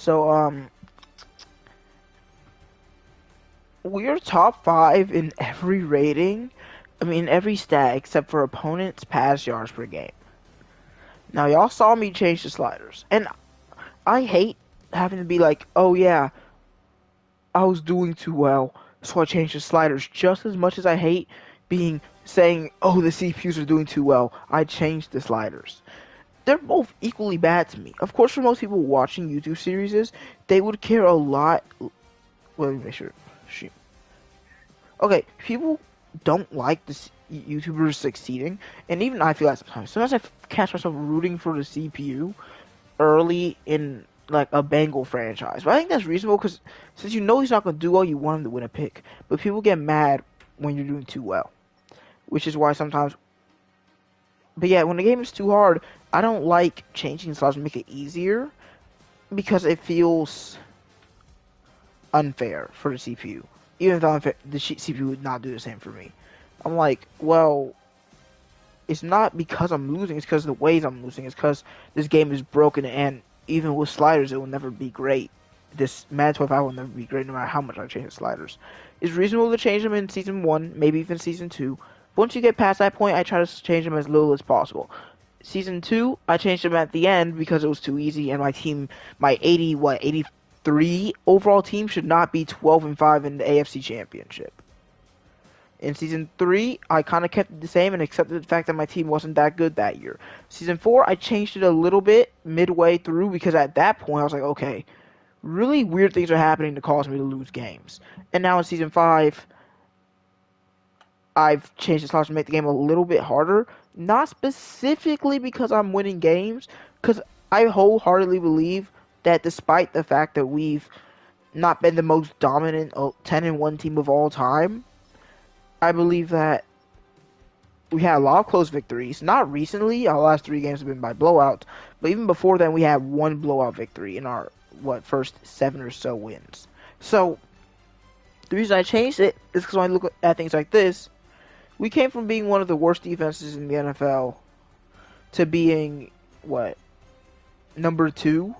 So, we're top 5 in every rating. I mean, every stat except for opponents' pass yards per game. Now, y'all saw me change the sliders, and I hate having to be like, oh yeah, I was doing too well, so I changed the sliders. Just as much as I hate saying, oh, the CPUs are doing too well, I changed the sliders. They're both equally bad to me. Of course, for most people watching YouTube series, they would care a lot. Let me make sure. Shoot. Okay, people don't like the YouTubers succeeding, and even I feel that sometimes. Sometimes I catch myself rooting for the CPU early in like a Bengal franchise. But I think that's reasonable because since you know he's not going to do well, you want him to win a pick. But people get mad when you're doing too well, which is why sometimes. But yeah, when the game is too hard, I don't like changing styles to make it easier because it feels unfair for the CPU. Even though the CPU would not do the same for me. I'm like, well, it's not because I'm losing, it's because of the ways I'm losing. It's because this game is broken, and even with sliders, it will never be great. This Madden 25 will never be great no matter how much I change the sliders. It's reasonable to change them in Season 1, maybe even Season 2. Once you get past that point, I try to change them as little as possible. Season 2, I changed them at the end because it was too easy, and my 83 overall team should not be 12-5 in the AFC Championship. In Season 3, I kind of kept it the same and accepted the fact that my team wasn't that good that year. Season 4, I changed it a little bit midway through because at that point I was like, okay, really weird things are happening to cause me to lose games. And now in Season 5, I've changed the slots to make the game a little bit harder. Not specifically because I'm winning games, because I wholeheartedly believe that despite the fact that we've not been the most dominant 10-1 team of all time, I believe that we had a lot of close victories. Not recently, our last 3 games have been by blowout, but even before then we had 1 blowout victory in our first 7 or so wins. So the reason I changed it is because when I look at things like this, we came from being one of the worst defenses in the NFL to being number 2.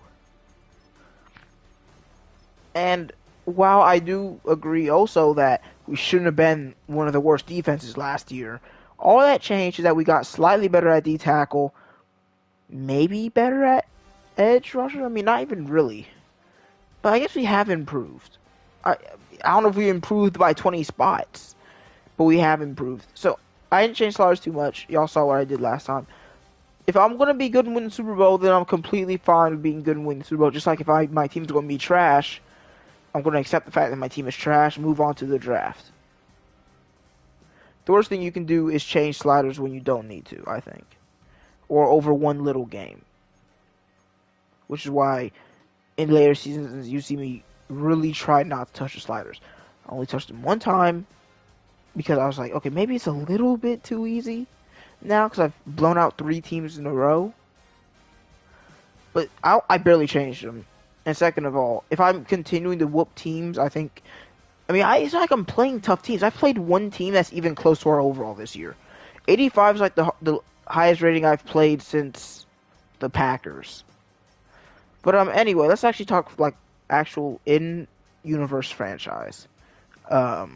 And while I do agree also that we shouldn't have been one of the worst defenses last year, all that changed is that we got slightly better at D tackle, maybe better at edge rusher. I mean, not even really, but I guess we have improved. I don't know if we improved by 20 spots, but we have improved. So I didn't change sliders too much. Y'all saw what I did last time. If I'm gonna be good and win the Super Bowl, then I'm completely fine with being good and winning the Super Bowl. Just like if my team's gonna be trash, I'm going to accept the fact that my team is trash, move on to the draft. The worst thing you can do is change sliders when you don't need to, I think. Or over one little game. Which is why in later seasons you see me really try not to touch the sliders. I only touched them one time because I was like, okay, maybe it's a little bit too easy now because I've blown out 3 teams in a row. But I barely changed them. And second of all, if I'm continuing to whoop teams, it's not like I'm playing tough teams. I've played one team that's even close to our overall this year. 85 is like the highest rating I've played since the Packers. But anyway, let's actually talk like actual in-universe franchise. We're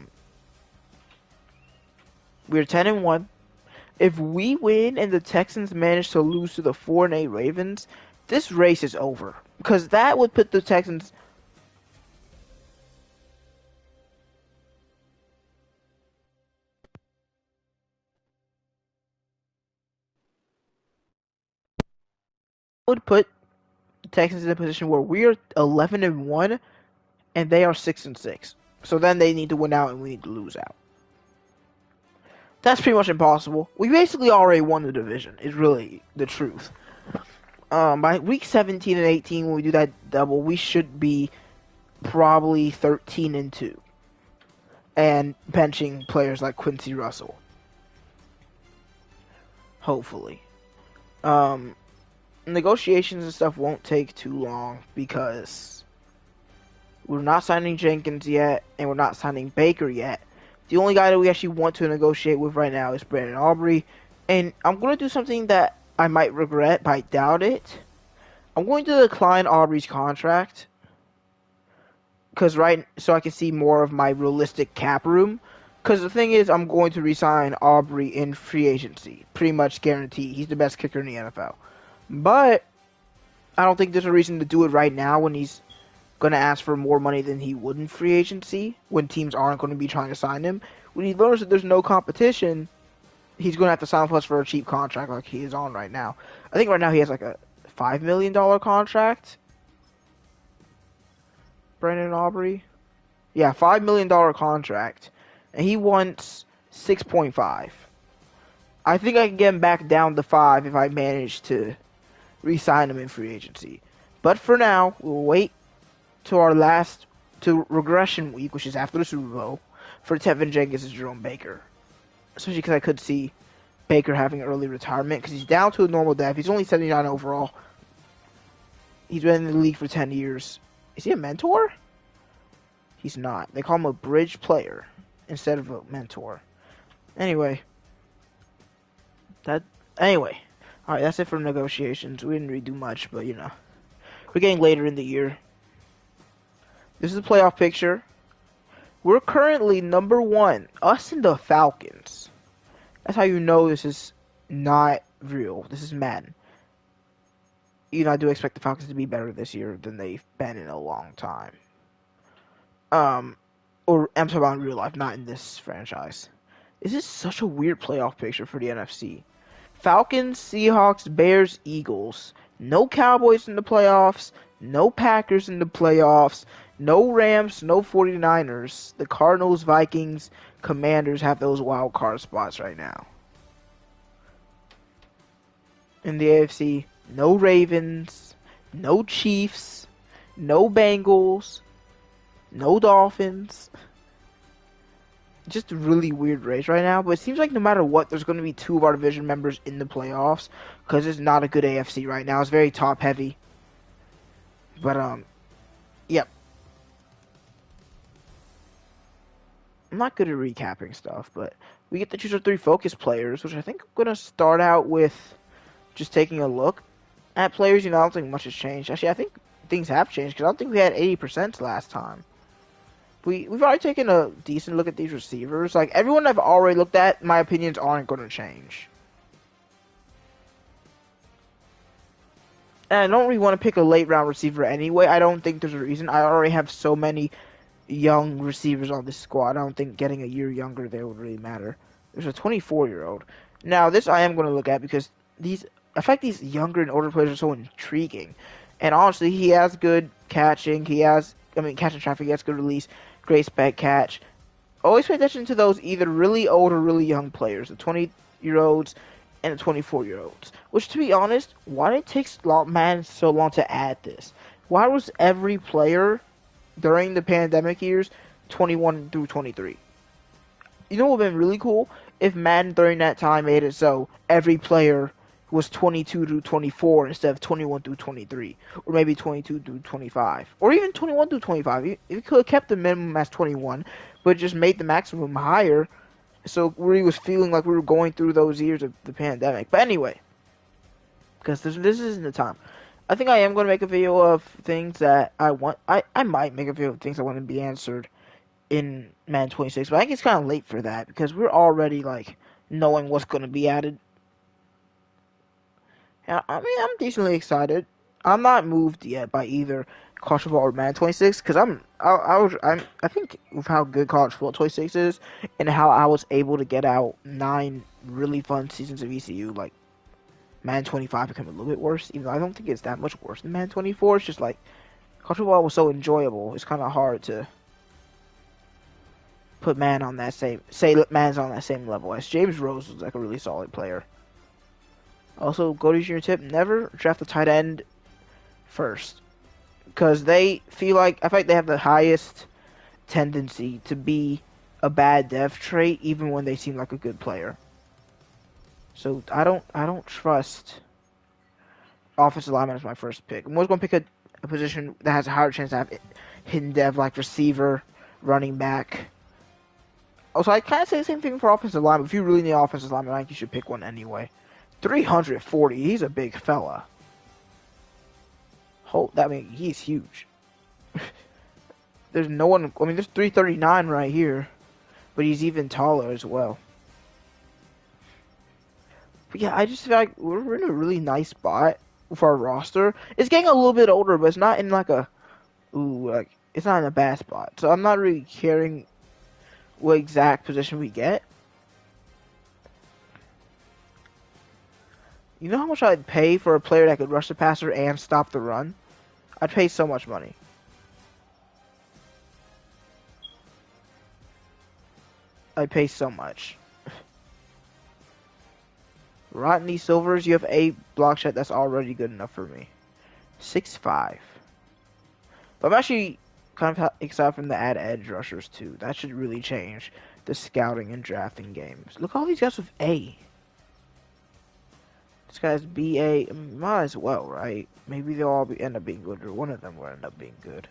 10-1. If we win and the Texans manage to lose to the 4-8 Ravens, this race is over. Because that would put the Texans in a position where we are 11-1 and they are 6-6. So then they need to win out and we need to lose out. That's pretty much impossible. We basically already won the division, is really the truth. By week 17 and 18, when we do that double, we should be probably 13-2. And benching players like Quincy Russell. Hopefully. Negotiations and stuff won't take too long because we're not signing Jenkins yet, and we're not signing Baker yet. The only guy that we actually want to negotiate with right now is Brandon Aubrey. And I'm going to do something that I might regret, but I doubt it. I'm going to decline Aubrey's contract so I can see more of my realistic cap room. Because the thing is, I'm going to resign Aubrey in free agency, pretty much guaranteed. He's the best kicker in the NFL. But I don't think there's a reason to do it right now when he's going to ask for more money than he would in free agency, when teams aren't going to be trying to sign him. When he learns that there's no competition, he's going to have to sign with us for a cheap contract like he is on right now. I think right now he has like a $5 million contract. Brandon Aubrey. Yeah, $5 million contract. And he wants 6.5. I think I can get him back down to 5 if I manage to re-sign him in free agency. But for now, we'll wait to regression week, which is after the Super Bowl, for Tevin Jenkins and Jerome Baker. Especially because I could see Baker having early retirement because he's down to a normal depth. He's only 79 overall. He's been in the league for 10 years. Is he a mentor? He's not. They call him a bridge player instead of a mentor. Anyway. Alright, that's it for negotiations. We didn't really do much, but you know. We're getting later in the year. This is a playoff picture. We're currently number 1. Us and the Falcons. That's how you know this is not real. This is Madden. You know, I do expect the Falcons to be better this year than they've been in a long time. Or I'm talking about in real life, not in this franchise. This is such a weird playoff picture for the NFC. Falcons, Seahawks, Bears, Eagles. No Cowboys in the playoffs. No Packers in the playoffs. No Rams, no 49ers. The Cardinals, Vikings, Commanders have those wild card spots right now. In the AFC, no Ravens, no Chiefs, no Bengals, no Dolphins. Just a really weird race right now, but it seems like no matter what, there's going to be 2 of our division members in the playoffs because it's not a good AFC right now. It's very top heavy. But, yep. I'm not good at recapping stuff, but we get to choose our 3 focus players, which I think I'm going to start out with just taking a look at players. You know, I don't think much has changed. Actually, I think things have changed because I don't think we had 80% last time. We've already taken a decent look at these receivers. Like, everyone I've already looked at, my opinions aren't going to change. And I don't really want to pick a late round receiver anyway. I don't think there's a reason. I already have so many young receivers on this squad. I don't think getting a year younger there would really matter. There's a 24-year-old. Now, this I am going to look at because I find these younger and older players are so intriguing. And honestly, he has good catching. Catching traffic, he has good release. Great spec catch. Always pay attention to those either really old or really young players, the 20-year-olds and the 24-year-olds. Which, to be honest, why did it take Madden so long to add this? Why was every player during the pandemic years 21 through 23? You know what would have been really cool? If Madden during that time made it so every player was 22 through 24 instead of 21 through 23, or maybe 22 through 25, or even 21 through 25. You could have kept the minimum as 21, but just made the maximum higher, so we was feeling like we were going through those years of the pandemic. But anyway, because this isn't the time. I think I am going to make a video of things that I want. I might make a video of things I want to be answered in Madden 26, but I think it's kind of late for that because we're already like knowing what's going to be added. Yeah, I mean, I'm decently excited. I'm not moved yet by either college football or Madden 26 because I think with how good college football 26 is and how I was able to get out 9 really fun seasons of ECU, like Madden 25 became a little bit worse, even though I don't think it's that much worse than Madden 24. It's just like college football was so enjoyable. It's kind of hard to put Madden's on that same level as James Rose was like a really solid player. Also, GoldeeJR tip: never draft a tight end first, because I feel like they have the highest tendency to be a bad dev trait, even when they seem like a good player. So I don't trust offensive lineman as my first pick. I'm always gonna pick a position that has a higher chance to have hidden dev, like receiver, running back. Also, I kind of say the same thing for offensive lineman. If you really need offensive lineman, I think you should pick one anyway. 340. He's a big fella. He's huge. There's no one. I mean, there's 339 right here, but he's even taller as well. But yeah, I just feel like we're in a really nice spot with our roster. It's getting a little bit older, but it's not in like a like it's not in a bad spot. So I'm not really caring what exact position we get. You know how much I'd pay for a player that could rush the passer and stop the run? I'd pay so much money. I'd pay so much. Rodney Silvers, you have a block shot that's already good enough for me. 6'5". But I'm actually kind of excited for them to add edge rushers too. That should really change the scouting and drafting games. Look at all these guys with A. This guy's BA. Might as well, right? Maybe they'll all end up being good, or one of them will end up being good.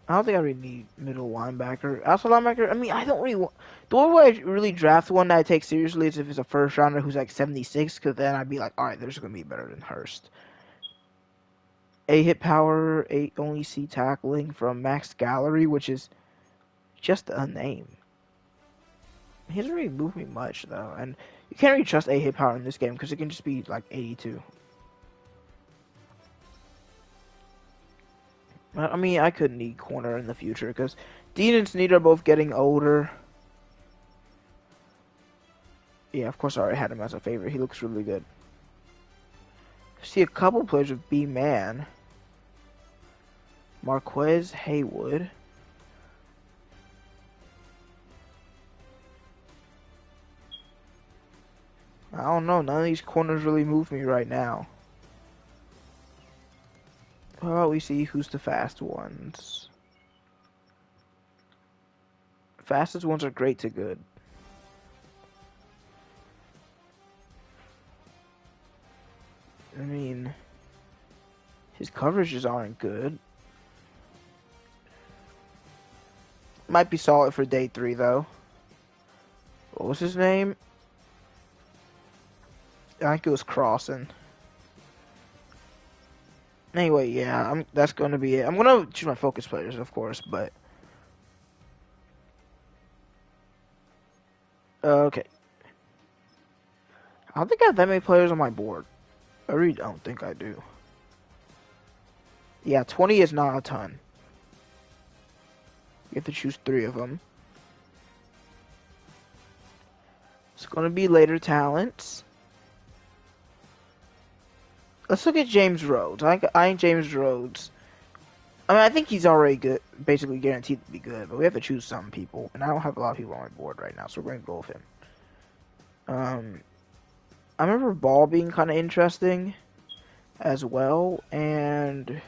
I don't think I really need middle linebacker. Outside linebacker, I mean, I don't really want... The only way I really draft one that I take seriously is if it's a first rounder who's like 76, because then I'd be like, alright, they're just going to be better than Hurst. 8 hit power, 8 only C tackling from Max Gallery, which is just a name. He doesn't really move me much, though, and you can't really trust 8 hit power in this game, because it can just be like 82. I mean, I could need corner in the future, because Dean and Snead are both getting older. Yeah, of course I already had him as a favorite. He looks really good. See a couple players with B-Man. Marquez Haywood. I don't know. None of these corners really move me right now. How about we see who's the fast ones? Fastest ones are great to good. I mean, his coverages aren't good. Might be solid for day 3, though. What was his name? I think it was Crossan. Anyway, yeah, that's going to be it. I'm going to choose my focus players, of course, but... Okay. I don't think I have that many players on my board. I really don't think I do. Yeah, 20 is not a ton. You have to choose 3 of them. It's going to be later talents. Let's look at James Rhodes. I think James Rhodes. I mean, I think he's already good, basically guaranteed to be good, but we have to choose some people, and I don't have a lot of people on my board right now, so we're going to go with him. I remember Ball being kind of interesting as well, and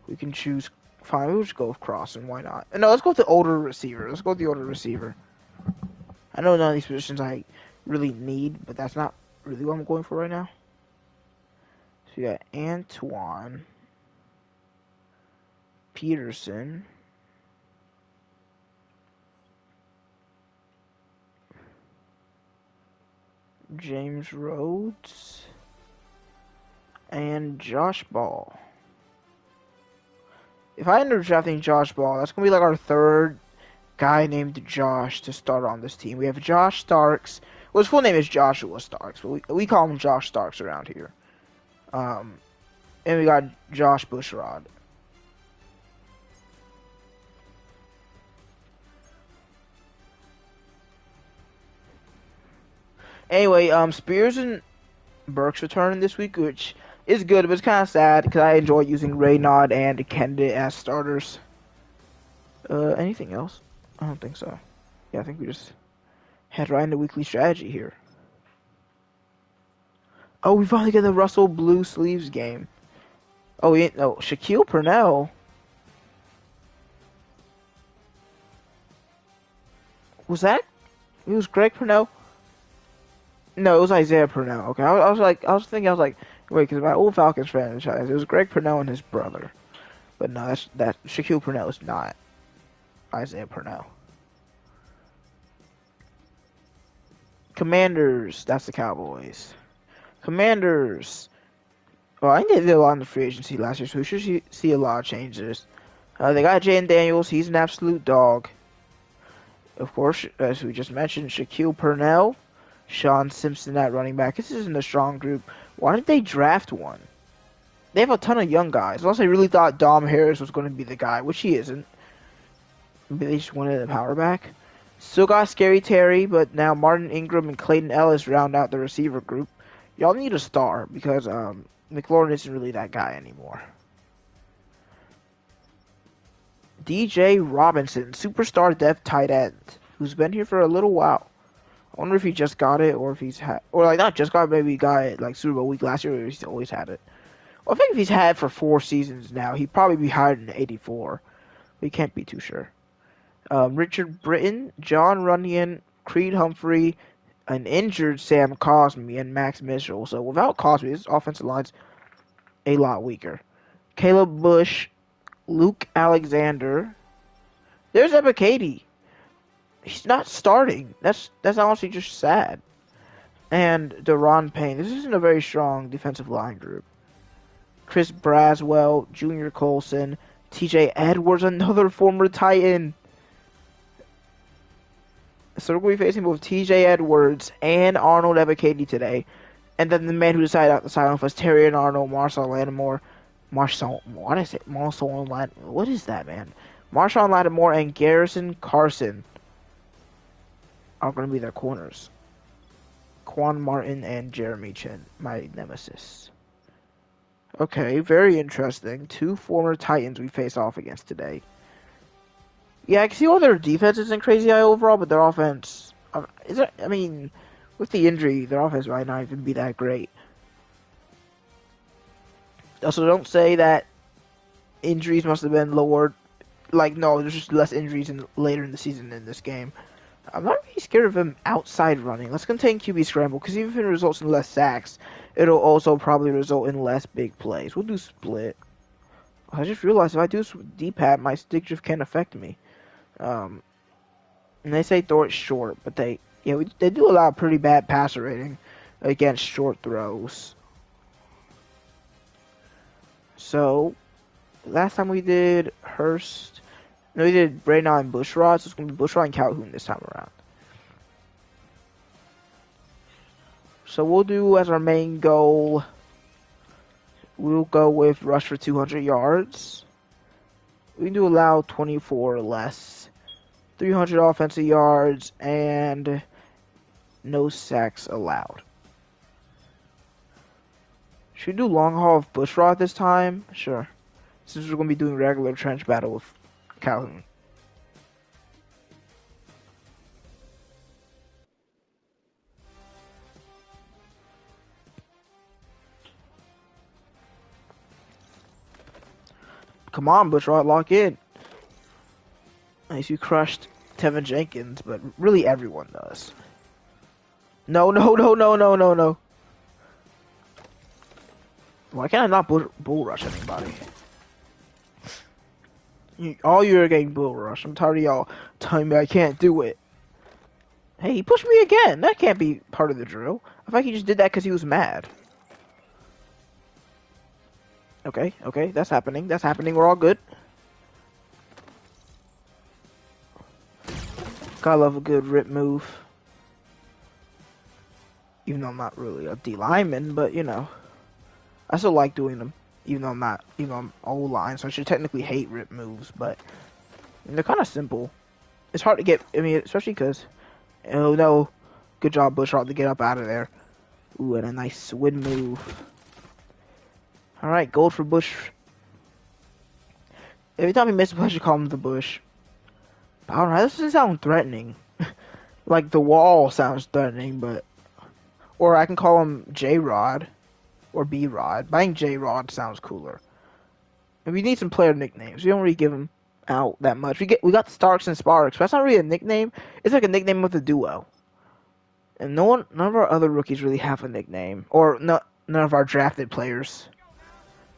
we can choose. Fine, we'll just go with Crossan. Why not? No, let's go with the older receiver. Let's go with the older receiver. I know none of these positions I really need, but that's not really what I'm going for right now. So we got Antoine Peterson. James Rhodes. And Josh Ball. If I end up drafting Josh Ball, that's going to be like our 3rd guy named Josh to start on this team. We have Josh Starks. Well, his full name is Joshua Starks, but we call him Josh Starks around here. And we got Josh Bushrod. Anyway, Spears and Burks returning this week, which is good, but it's kind of sad because I enjoy using Raynaud and Kendit as starters. Anything else? I don't think so. Yeah, I think we just head right into weekly strategy here. Oh, we finally get the Russell Blue Sleeves game. Oh, no, Shaquille Purnell. Was that? It was Greg Purnell? No, it was Isaiah Purnell. Okay, I was like, wait, because my old Falcons franchise, it was Greg Purnell and his brother. But no, that Shaquille Purnell is not Isaiah Purnell. Commanders, that's the Cowboys. Commanders. Well, I think they did a lot in the free agency last year, so we should see a lot of changes. They got Jaden Daniels. He's an absolute dog. Of course, as we just mentioned, Shaquille Purnell, Sean Simpson at running back. This isn't a strong group. Why did they draft one? They have a ton of young guys. Unless they really thought Dom Harris was going to be the guy, which he isn't. Maybe they just wanted a power back. Still got Scary Terry, but now Martin Ingram and Clayton Ellis round out the receiver group. Y'all need a star because McLaurin isn't really that guy anymore. DJ Robinson, superstar depth tight end, who's been here for a little while. I wonder if he just got it or if he's had, or like not just got it, maybe he got it like Super Bowl week last year, or he's always had it. Well, I think if he's had it for 4 seasons now, he'd probably be higher than 84. We can't be too sure. Richard Britton, John Runyon, Creed Humphrey, an injured Sam Cosmi, and Max Mitchell. So without Cosmi, his offensive line's a lot weaker. Caleb Bush, Luke Alexander. There's Ebikadi. He's not starting. That's honestly just sad. And Deron Payne. This isn't a very strong defensive line group. Chris Braswell, Junior Colson, TJ Edwards, another former Titan. So we're going to be facing both TJ Edwards and Arnold Ebikadi today. And then the man who decided not to sign off was Terry and Arnold, Marshawn Lattimore. What is that, man? Marshawn Lattimore and Garrison Carson are going to be their corners. Quan Martin and Jeremy Chin, my nemesis. Okay, very interesting. 2 former Titans we face off against today. Yeah, I can see why their defense isn't crazy high overall, but their offense... with the injury, their offense might not even be that great. Also, don't say that injuries must have been lowered. Like, no, there's just less injuries later in the season in this game. I'm not really scared of him outside running. Let's contain QB scramble, because even if it results in less sacks, it'll also probably result in less big plays. We'll do split. I just realized if I do D-pad, my stick drift can affect me. And they say throw it short, but they do allow pretty bad passer rating against short throws. So, last time we did Hurst. No, we did Braynard and Bushrod, so it's going to be Bushrod and Calhoun this time around. So we'll do as our main goal, we'll go with rush for 200 yards. We do allow 24 or less. 300 offensive yards, and no sacks allowed. Should we do long haul of Bushrod this time? Sure. Since we're going to be doing regular trench battle with Calhoun. Come on, Bushrod, lock in. Nice, you crushed Tevin Jenkins, but really everyone does. No. Why can't I not bull rush anybody? All you're getting bull rush. I'm tired of y'all telling me I can't do it. Hey, he pushed me again. That can't be part of the drill. I think he just did that because he was mad. Okay, that's happening. We're all good. Gotta love a good rip move. Even though I'm not really a D lineman, but you know, I still like doing them. Even though I'm O-line, so I should technically hate rip moves, but they're kind of simple. It's hard to get, especially because, oh no, good job Bushrod to get up out of there. Ooh, and a nice wind move. Alright, gold for Bush. Every time he misses a play, I should call him the Bush. But I don't know, this doesn't sound threatening. Like the wall sounds threatening, but... Or I can call him J-Rod. Or B-Rod. But I think J-Rod sounds cooler. And we need some player nicknames. We don't really give them out that much. We got Starks and Sparks, but that's not really a nickname. It's like a nickname of the duo. And none of our other rookies really have a nickname. Or none of our drafted players.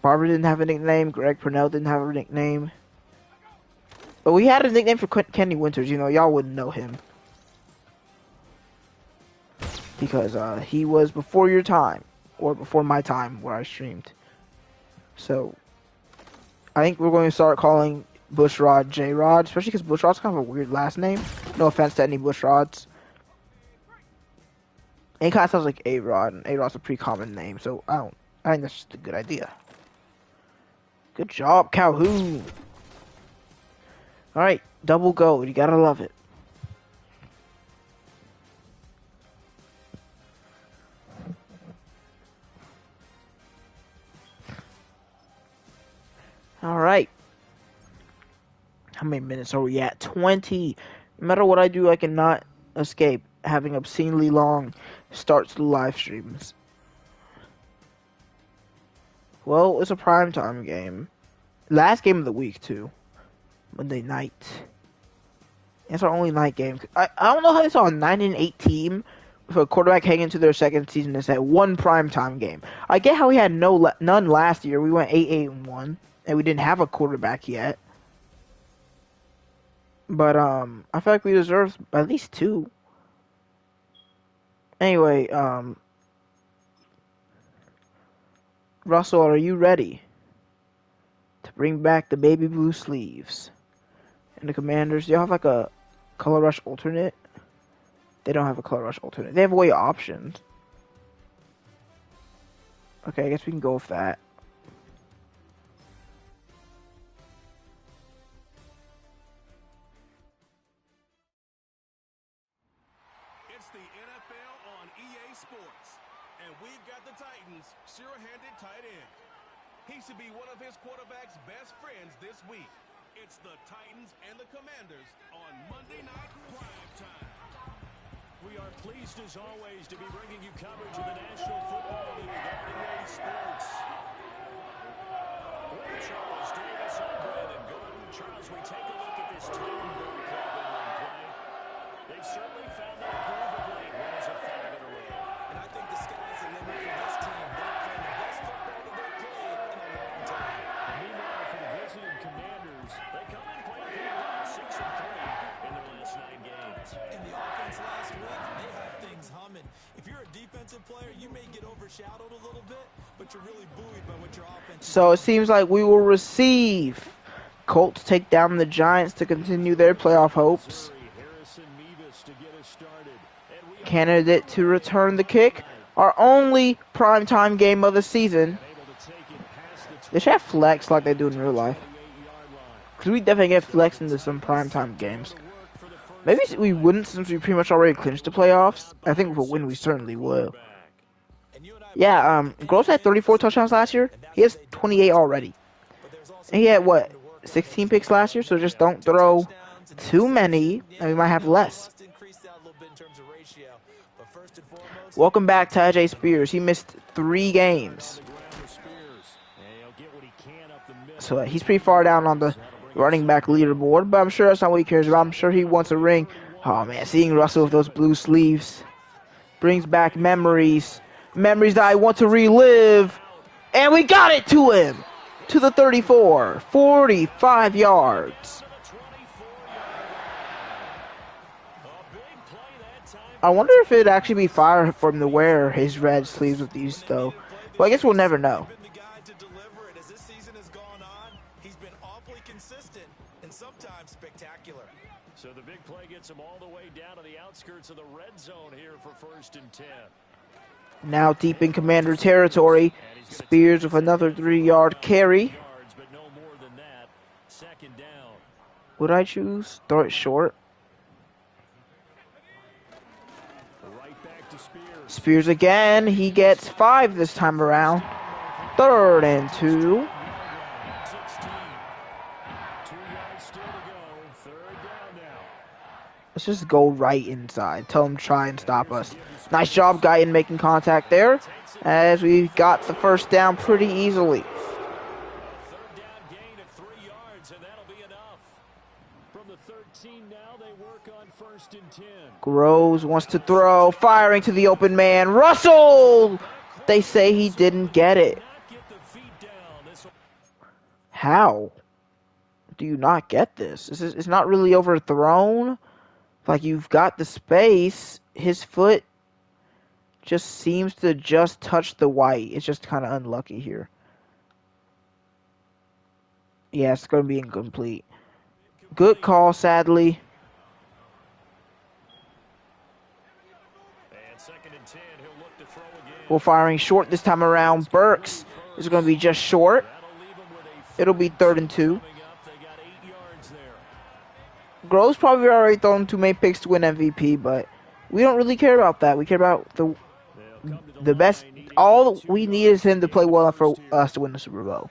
Barber didn't have a nickname. Greg Purnell didn't have a nickname. But we had a nickname for Kenny Winters. You know, y'all wouldn't know him. Because he was before your time. Or before my time where I streamed. So I think we're going to start calling Bushrod J-Rod, especially because Bushrod's kind of a weird last name. No offense to any Bushrods. And it kind of sounds like A-Rod, and A-Rod's a pretty common name, so I think that's just a good idea. Good job, Calhoun. Alright, double gold. You gotta love it. Alright. How many minutes are we at? 20. No matter what I do, I cannot escape having obscenely long starts to live streams. Well, it's a primetime game. Last game of the week, too. Monday night. It's our only night game. I don't know how they saw a 9-8 team with a quarterback heading into their second season is at one primetime game. I get how we had none last year. We went 8-1, and we didn't have a quarterback yet. But I feel like we deserve at least 2. Anyway, Russell, are you ready to bring back the baby blue sleeves? And the Commanders, do you have like a Color Rush alternate? They don't have a Color Rush alternate. They have away options. Okay, I guess we can go with that. It's the NFL on EA Sports, and we've got the Titans' sure-handed tight end. He should be one of his quarterback's best friends this week. It's the Titans and the Commanders on Monday Night Primetime. We are pleased, as always, to be bringing you coverage of the National Football League on EA Sports. With Charles Davis, Brad, and Gordon. Charles, we take a look at this Titan ball club in one play. They've certainly found their groove of late. Wins of 5 in a row. And I think the sky's the limit for this team. They're playing the best football that they've played in a long time. Meanwhile, for the visiting Commanders, they come in playing pretty well, 6-3 in their last 9 games. In the offense last week, they have things humming. If you're a defensive player, you may get overshadowed a little bit, but you're really buoyed by what your offense is. So it seems like we will receive. Colts take down the Giants to continue their playoff hopes. Candidate to return the kick. Our only primetime game of the season. They should have flex like they do in real life. Because we definitely get flex into some primetime games. Maybe we wouldn't since we pretty much already clinched the playoffs. I think if we win, we certainly will. Yeah, Gross had 34 touchdowns last year. He has 28 already. And he had, what, 16 picks last year? So just don't throw too many, and we might have less. Welcome back to AJ Spears. He missed 3 games. So he's pretty far down on the running back leaderboard, but I'm sure that's not what he cares about. I'm sure he wants a ring. Oh, man, seeing Russell with those blue sleeves brings back memories. Memories that I want to relive. And we got it to him. To the 34. 45 yards. I wonder if it'd actually be fire for him to wear his red sleeves with these, though. Well, I guess we'll never know. So the big play gets him all the way down to the outskirts of the red zone here for 1st and 10. Now deep in Commander territory. Spears with another 3-yard carry. Would I choose? Throw it short. Spears again. He gets 5 this time around. 3rd and 2. Let's just go right inside. Tell him try and stop us. Nice job, Guyton, making contact there. As we got the first down pretty easily. 3rd down gain of 3 yards, and that'll be enough. From the 13 now, they work on 1st and 10. Groves wants to throw. Firing to the open man. Russell! They say he didn't get it. How do you not get this? It's not really overthrown. Like, you've got the space. His foot just seems to just touch the white. It's just kind of unlucky here. Yeah, it's going to be incomplete. Good call, sadly. And 2nd and 10, he'll look to throw again. We're firing short this time around. Burks is going to be just short. That'll leave him with a It'll be 3rd and 2. coming up. They got 8 yards there. Groves probably already thrown 2 main picks to win MVP, but we don't really care about that. We care about the best. All we need is him to play well enough for us to win the Super Bowl.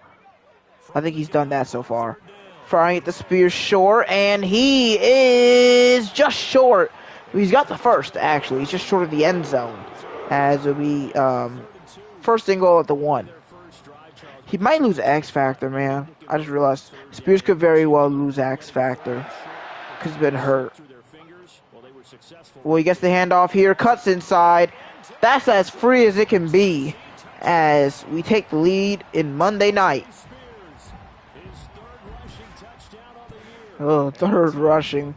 I think he's done that so far. Firing at the Spears short, and he is just short. He's got the first, actually. He's just short of the end zone. As it'll be 1st and goal at the 1. He might lose X Factor, man. I just realized Spears could very well lose X Factor because he's been hurt. Well, he gets the handoff here, cuts inside. That's as free as it can be as we take the lead in Monday night. Oh, 3rd rushing.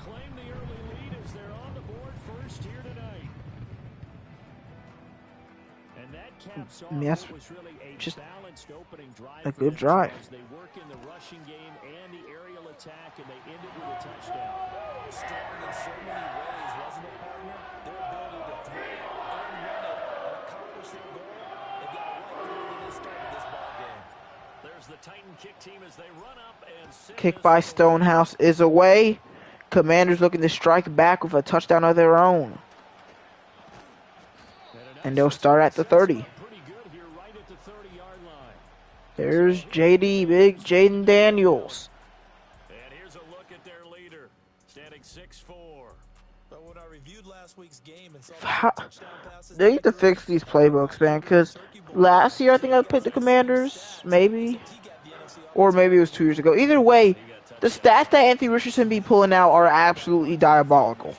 Yes, just a good drive. They work in the rushing game and the aerial attack, and they end it with a touchdown. Strong in so many ways, wasn't it, partner? Their ability to throw and run it and accomplish their goal. They got it right through when they started this ball game. There's the Titan kick team as they run up and Kick by Stonehouse is away. Commanders looking to strike back with a touchdown of their own. And they'll start at the 30. There's JD, big Jaden Daniels. And here's a look at their leader, standing 6'4". But when I reviewed last week's game and saw They need to fix these playbooks, man, because last year I think I put the Commanders, maybe. Or maybe it was 2 years ago. Either way, the stats that Anthony Richardson be pulling out are absolutely diabolical.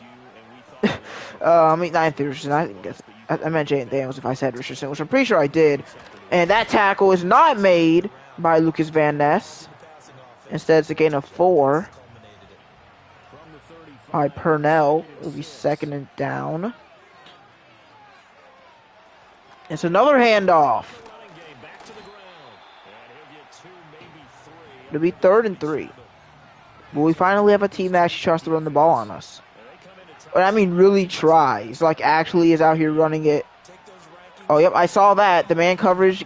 I mean, not Anthony Richardson, I meant Jaden Daniels if I said Richardson, which I'm pretty sure I did. And that tackle is not made by Lucas Van Ness. Instead, it's a gain of 4 by Purnell. It'll be 2nd and down. It's another handoff. It'll be 3rd and 3. But we finally have a team that actually tries to run the ball on us. But I mean, really tries. Like, actually is out here running it. Oh, yep, I saw that. The man coverage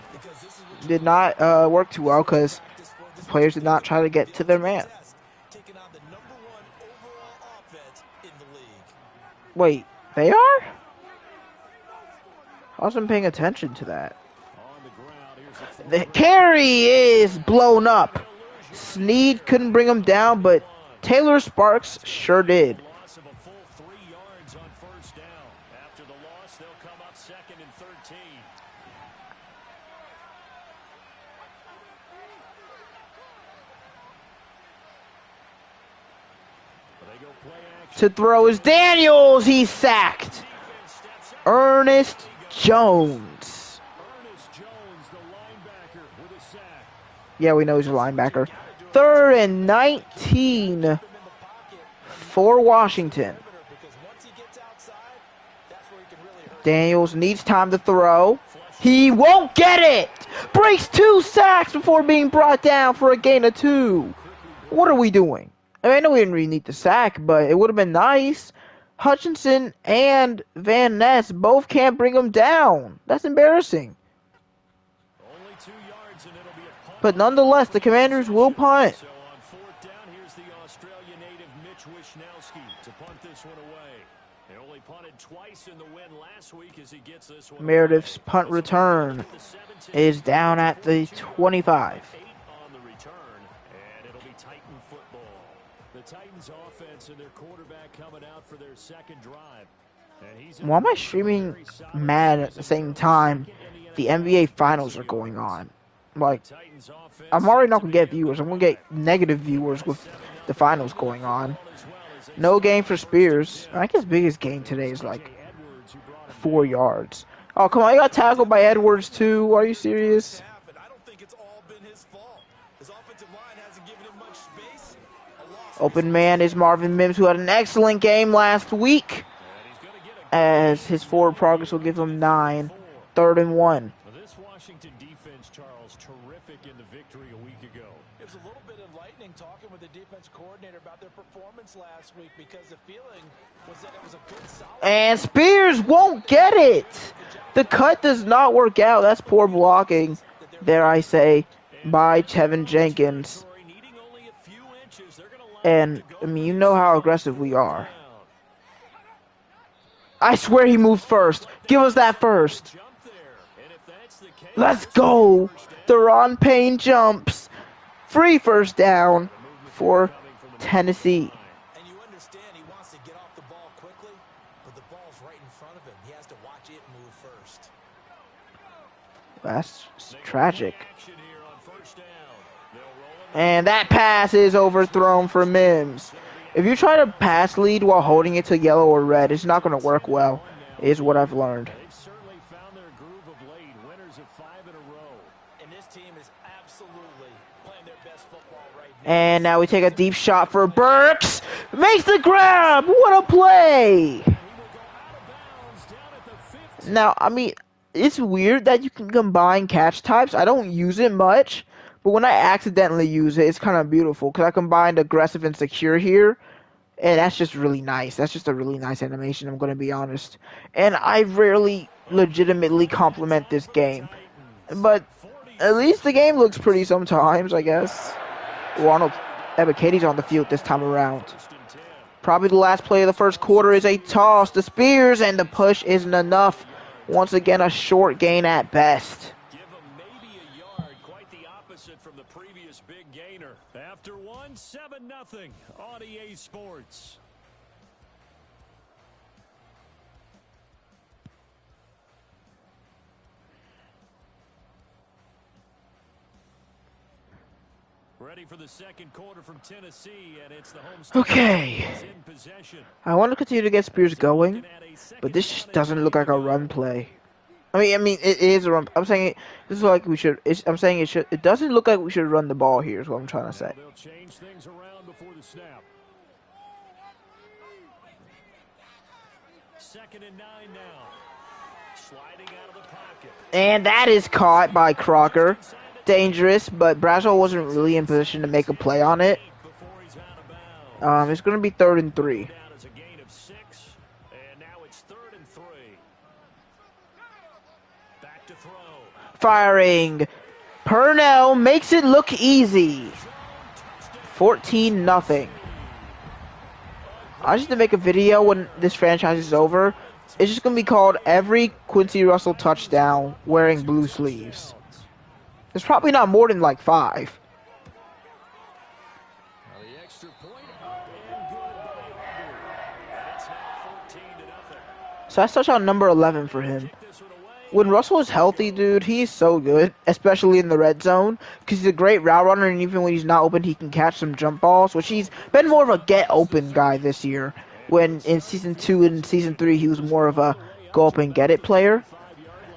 did not work too well because the players did not try to get to their man. Wait, they are? I wasn't paying attention to that. The carry is blown up. Snead couldn't bring him down, but Taylor Sparks sure did. To throw is Daniels. He's sacked. Ernest Jones. Yeah, we know he's a linebacker. 3rd and 19 for Washington. Daniels needs time to throw. He won't get it. Breaks 2 sacks before being brought down for a gain of 2. What are we doing? I mean, I know we didn't really need the sack, but it would have been nice. Hutchinson and Van Ness both can't bring him down. That's embarrassing. But nonetheless, the Commanders will punt. So on 4th down, here's the Australia native Mitch Wishnowski to punt this one away. They only punted twice in the win last week as he gets this one. Meredith's punt return is down at the 25. On the return, and it'll be Titan football. The Titans offense and their quarterback coming out for their 2nd drive. Why am I streaming Madden at the same time the NBA Finals are going on? Like, I'm already not going to get viewers. I'm going to get negative viewers with the finals going on. No gain for Spears. I think his biggest gain today is like 4 yards. Oh, come on. He got tackled by Edwards, too. Are you serious? Open man is Marvin Mims, who had an excellent game last week. As his forward progress will give him 9. 3rd and 1. This Washington defense, Charles, terrific in the victory a week ago. It was a little bit enlightening offense coordinator about their performance last week because the feeling was that it was a good solid. And Spears won't get it. The cut does not work out. That's poor blocking, dare I say, by Tevin Jenkins. And, I mean, you know how aggressive we are. I swear he moved first. Give us that first. Let's go. Deron Payne jumps. Free first down for Tennessee. And you understand he wants to get off the ball quickly, but the ball's right in front of him. He has to watch it move first. That's tragic. And that pass is overthrown for Mims. If you try to pass lead while holding it to yellow or red, it's not going to work well, is what I've learned. They've certainly found their groove of late. Winners of 5 in a row. And this team is absolutely playing their best football right now. And now we take a deep shot for Burks. Makes the grab. What a play. Now, I mean, it's weird that you can combine catch types. I don't use it much. But when I accidentally use it, it's kind of beautiful because I combined aggressive and secure here. And that's just really nice. That's just a really nice animation, I'm going to be honest. And I rarely legitimately compliment this game. But at least the game looks pretty sometimes, I guess. Ronald Ebiketie on the field this time around. Probably the last play of the first quarter is a toss to Spears, and the push isn't enough. Once again, a short gain at best. From the previous big gainer. After 7-0 on EA Sports. Ready for the second quarter from Tennessee, and it's the home. Okay. I want to continue to get Spears going, but this just doesn't look like a run play. I mean, it is a run. I'm saying this is like we should. I'm saying it should. It doesn't look like we should run the ball here. Is what I'm trying to say. They'll change things around before the snap. 2nd and 9 now. Sliding out of the pocket. And that is caught by Crocker. Dangerous, but Bradshaw wasn't really in position to make a play on it. It's going to be 3rd and 3. Firing. Purnell makes it look easy. 14-0. I just need to make a video when this franchise is over. It's just going to be called Every Quincy Russell Touchdown Wearing Blue Sleeves. There's probably not more than like 5. So that's touchdown number 11 for him. When Russell is healthy, dude, he's so good, especially in the red zone, because he's a great route runner, and even when he's not open, he can catch some jump balls, which he's been more of a get-open guy this year, when in Season 2 and Season 3, he was more of a go-up-and-get-it player.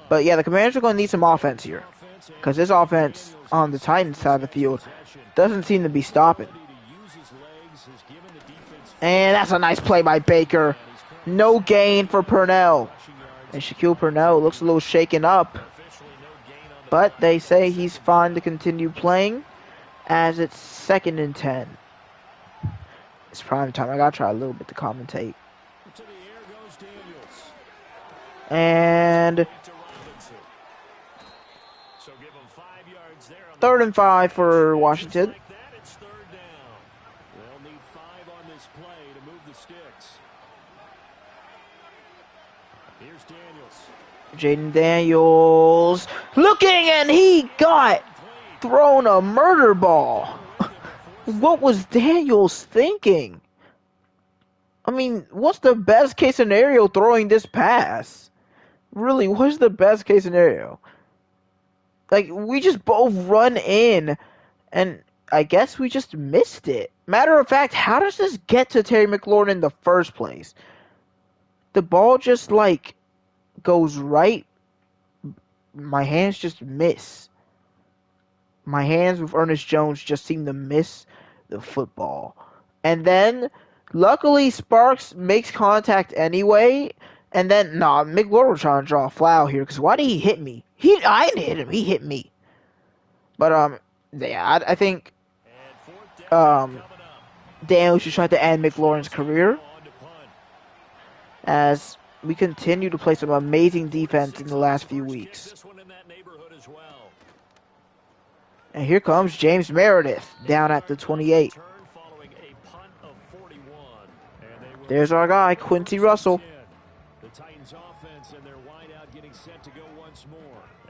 But yeah, the Commanders are going to need some offense here, because this offense on the Titans side of the field doesn't seem to be stopping. And that's a nice play by Baker. No gain for Purnell. And Shaquille Purnell looks a little shaken up. But they say he's fine to continue playing as it's 2nd and 10. It's prime time. I gotta try a little bit to commentate. And 3rd and 5 for Washington. Jaden Daniels looking, and he got thrown a murder ball. What was Daniels thinking? I mean, what's the best case scenario throwing this pass? Really, what's the best case scenario? Like, we just both run in, and I guess we just missed it. Matter of fact, how does this get to Terry McLaurin in the first place? The ball just, like, goes right. My hands just miss. My hands with Ernest Jones just seem to miss the football. And then, luckily, Sparks makes contact anyway. And then, McLaurin was trying to draw a foul here. Because why did he hit me? I didn't hit him. He hit me. But, yeah, I think, Daniels is trying to end McLaurin's career, On to punt. as we continue to play some amazing defense in the last few First kick, weeks. this one in that neighborhood as well. And here comes James Meredith down at the 28. Return following a punt of 41. And they will There's our guy, Quincy Russell. 10. The Titans offense and their wideout getting set to go once more.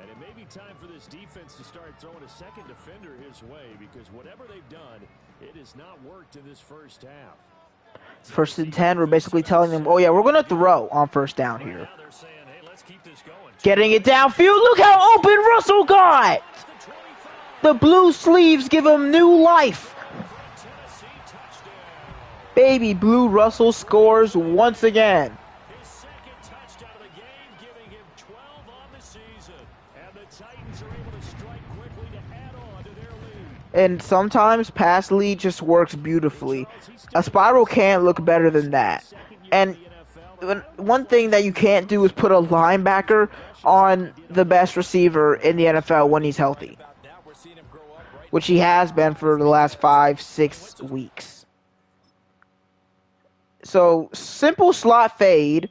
And it may be time for this defense to start throwing a second defender his way, because whatever they've done, it has not worked in this first half. First and 10, we're basically telling them, oh yeah, we're going to throw on first down here. Now they're saying, hey, let's keep this going. Getting it downfield. Look how open Russell got. The blue sleeves give him new life. Tennessee touchdown. Baby Blue Russell scores once again. His second touchdown of the game, giving him 12 on the season. And the Titans are able to strike quickly to add on to their lead. And sometimes pass lead just works beautifully. A spiral can't look better than that. And one thing that you can't do is put a linebacker on the best receiver in the NFL when he's healthy, which he has been for the last 5-6 weeks. So simple slot fade.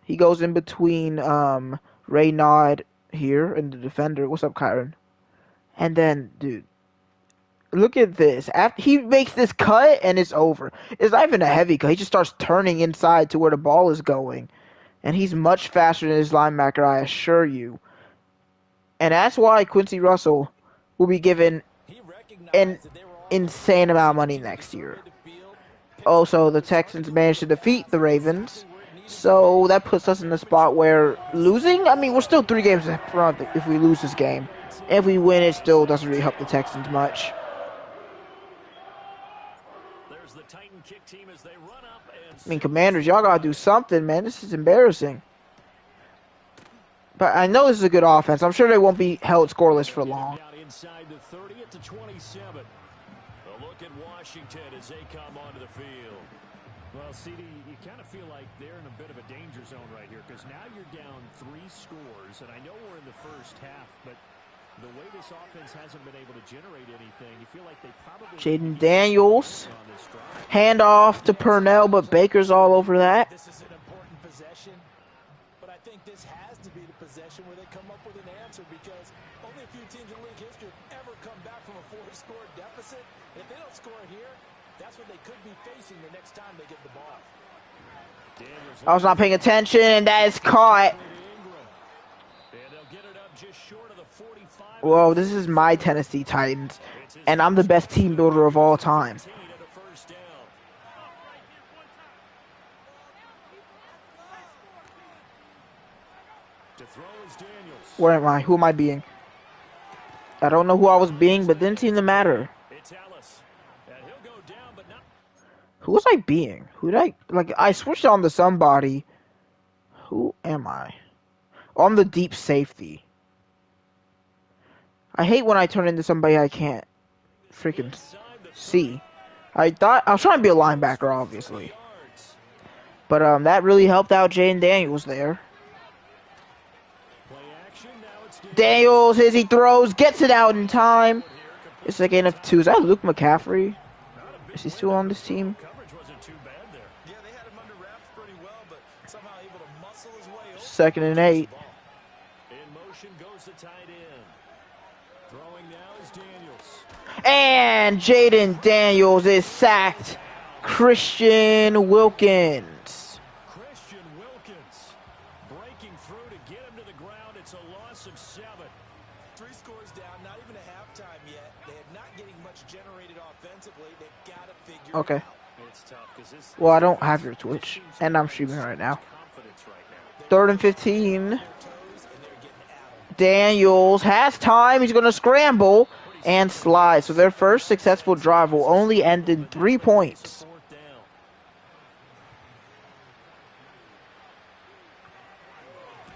He goes in between Raynaud here and the defender. What's up, Kyron? And then, dude, look at this. After he makes this cut and it's over. It's not even a heavy cut. He just starts turning inside to where the ball is going. And he's much faster than his linebacker, I assure you. And that's why Quincy Russell will be given an insane amount of money next year. Also, the Texans managed to defeat the Ravens. So that puts us in the spot where losing, I mean, we're still 3 games in front if we lose this game. If we win, it still doesn't really help the Texans much. There's the Titan kick team as they run up and I mean, Commanders, y'all gotta do something, man. This is embarrassing. But I know this is a good offense. I'm sure they won't be held scoreless for long. down inside the 30 at the 27. A look at Washington as they come onto the field. Well, CD, you kind of feel like they're in a bit of a danger zone right here, because now you're down 3 scores, and I know we're in the first half, but the way this offense hasn't been able to generate anything, you feel like they probably... Jaden Daniels. Hand off to Purnell, but Baker's all over that. This is an important possession, but I think this has to be the possession where they come up with an answer, because only a few teams in league history have ever come back from a 4-score deficit. If they don't score here, that's what they could be facing the next time they get the ball. I was not paying attention, and that is caught. Whoa, this is my Tennessee Titans, and I'm the best team builder of all time. Where am I? Who am I being? I don't know who I was being, but didn't seem to matter. Who was I being? Who did I switched on to somebody. Who am I? Oh, I'm the deep safety. I hate when I turn into somebody I can't freaking see. I thought I was trying to be a linebacker, obviously. But that really helped out Jaden Daniels there. Daniels, as he throws, gets it out in time. It's a gain of 2. Is that Luke McCaffrey? Is he still on this team? Yeah, they had him under wraps pretty well, but somehow able to muscle his way over. 2nd and 8. In motion goes the tight end. Throwing now is Daniels. And Jaden Daniels is sacked. Christian Wilkins. Christian Wilkins breaking through to get him to the ground. It's a loss of 7. 3 scores down, not even a halftime yet. They are not getting much generated offensively. They've got to figure Okay. it out. It's tough because this Well, I don't have your Twitch, and I'm streaming right now. 3rd and 15. Daniels has time. He's going to scramble and slide. So their first successful drive will only end in 3 points.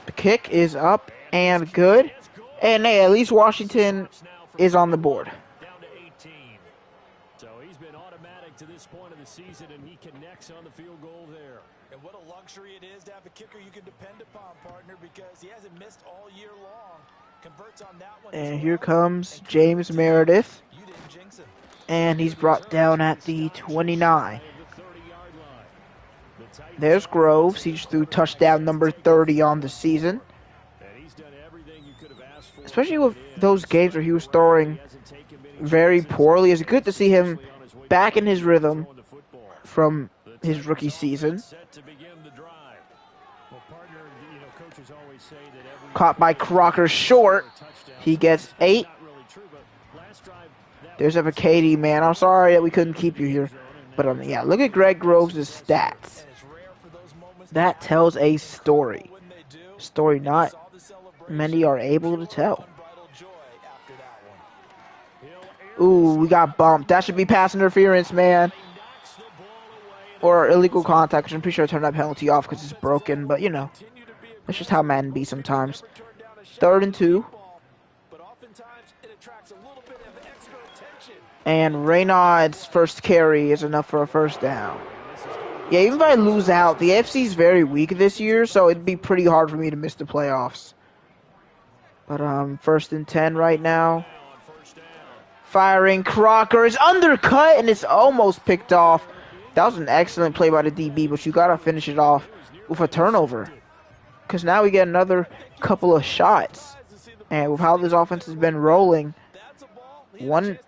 The kick is up and good. And hey, at least Washington is on the board. Down to 18. So he's been automatic to this point of the season, and he connects on the field goal there. And what a luxury it is to have a kicker you can depend upon, partner, because he hasn't missed all year long. Converts on that one. And here comes James Meredith. You didn't jinx him. And he's brought down at the 29. There's Groves. He's threw touchdown number 30 on the season. Especially with those games where he was throwing very poorly. It's good to see him back in his rhythm from his rookie season. Caught by Crocker short. He gets 8. There's a Katie, man. I'm sorry that we couldn't keep you here. But yeah, look at Greg Groves' stats. That tells a story. Story not many are able to tell. Ooh, we got bumped. That should be pass interference, man. Or illegal contact, which I'm pretty sure I turned that penalty off because it's broken. But, you know, that's just how Madden be sometimes. 3rd and 2. And Raynaud's first carry is enough for a first down. Yeah, even if I lose out, the AFC is very weak this year, so it'd be pretty hard for me to miss the playoffs. But 1st and 10 right now. Firing, Crocker is undercut, and it's almost picked off. That was an excellent play by the DB, but you gotta finish it off with a turnover. Because now we get another couple of shots. And with how this offense has been rolling, one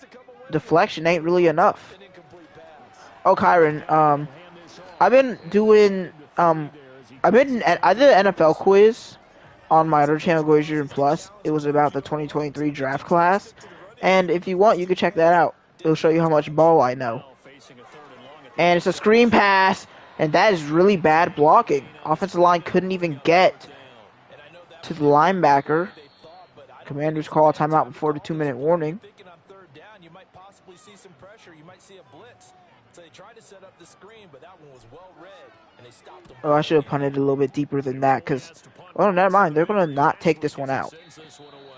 deflection ain't really enough. Oh, Kyron, I've been doing, I did an NFL quiz on my other channel, GoldeeJR and Plus. It was about the 2023 draft class. And if you want, you can check that out. It'll show you how much ball I know. And it's a screen pass, and that is really bad blocking. Offensive line couldn't even get to the linebacker. Commanders call a timeout before the 2-minute warning. Oh, I should have punted a little bit deeper than that because, oh, never mind. They're going to not take this one out.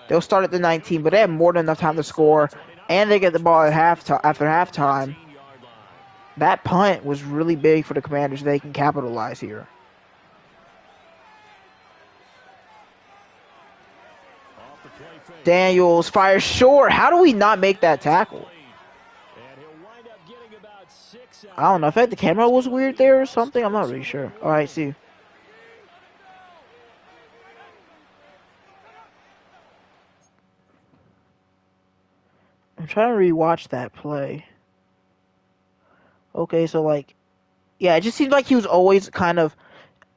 They'll start at the 19, but they have more than enough time to score, and they get the ball at after halftime. That punt was really big for the Commanders. They can capitalize here. Daniels fires short. How do we not make that tackle? I don't know. I think the camera was weird there or something. I'm not really sure. All right, see. I'm trying to rewatch that play. Okay, so like, yeah, it just seemed like he was always kind of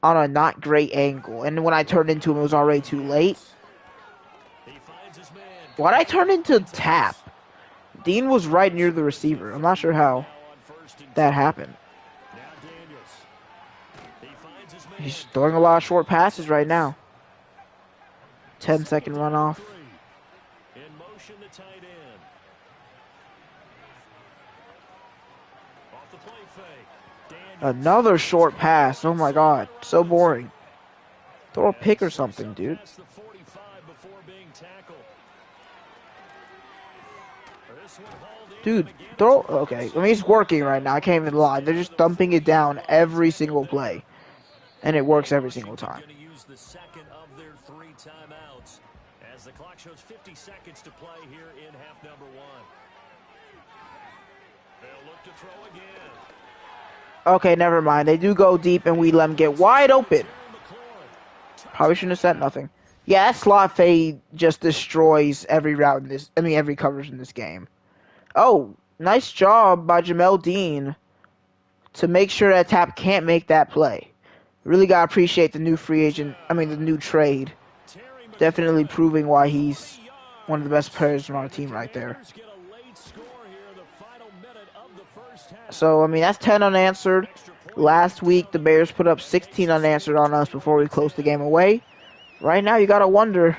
on a not great angle. And when I turned into him, it was already too late. Why'd I turn into tap? Dean was right near the receiver. I'm not sure how that happened. He's throwing a lot of short passes right now. 10-second runoff. Another short pass. Oh my god. So boring. Throw a pick or something, dude. Dude, throw. Okay. I mean, it's working right now. I can't even lie. They're just dumping it down every single play. And it works every single time. As the clock shows 50 seconds to play here in half number 1. They'll look to throw again. Okay, never mind. They do go deep, and we let them get wide open. Probably shouldn't have said nothing. Yeah, that slot fade just destroys every route in this. I mean, every coverage in this game. Oh, nice job by Jamel Dean to make sure that Tap can't make that play. Really gotta appreciate the new free agent. I mean, the new trade. Definitely proving why he's one of the best players on our team right there. So, I mean, that's 10 unanswered. Last week, the Bears put up 16 unanswered on us before we closed the game away. Right now, you gotta wonder,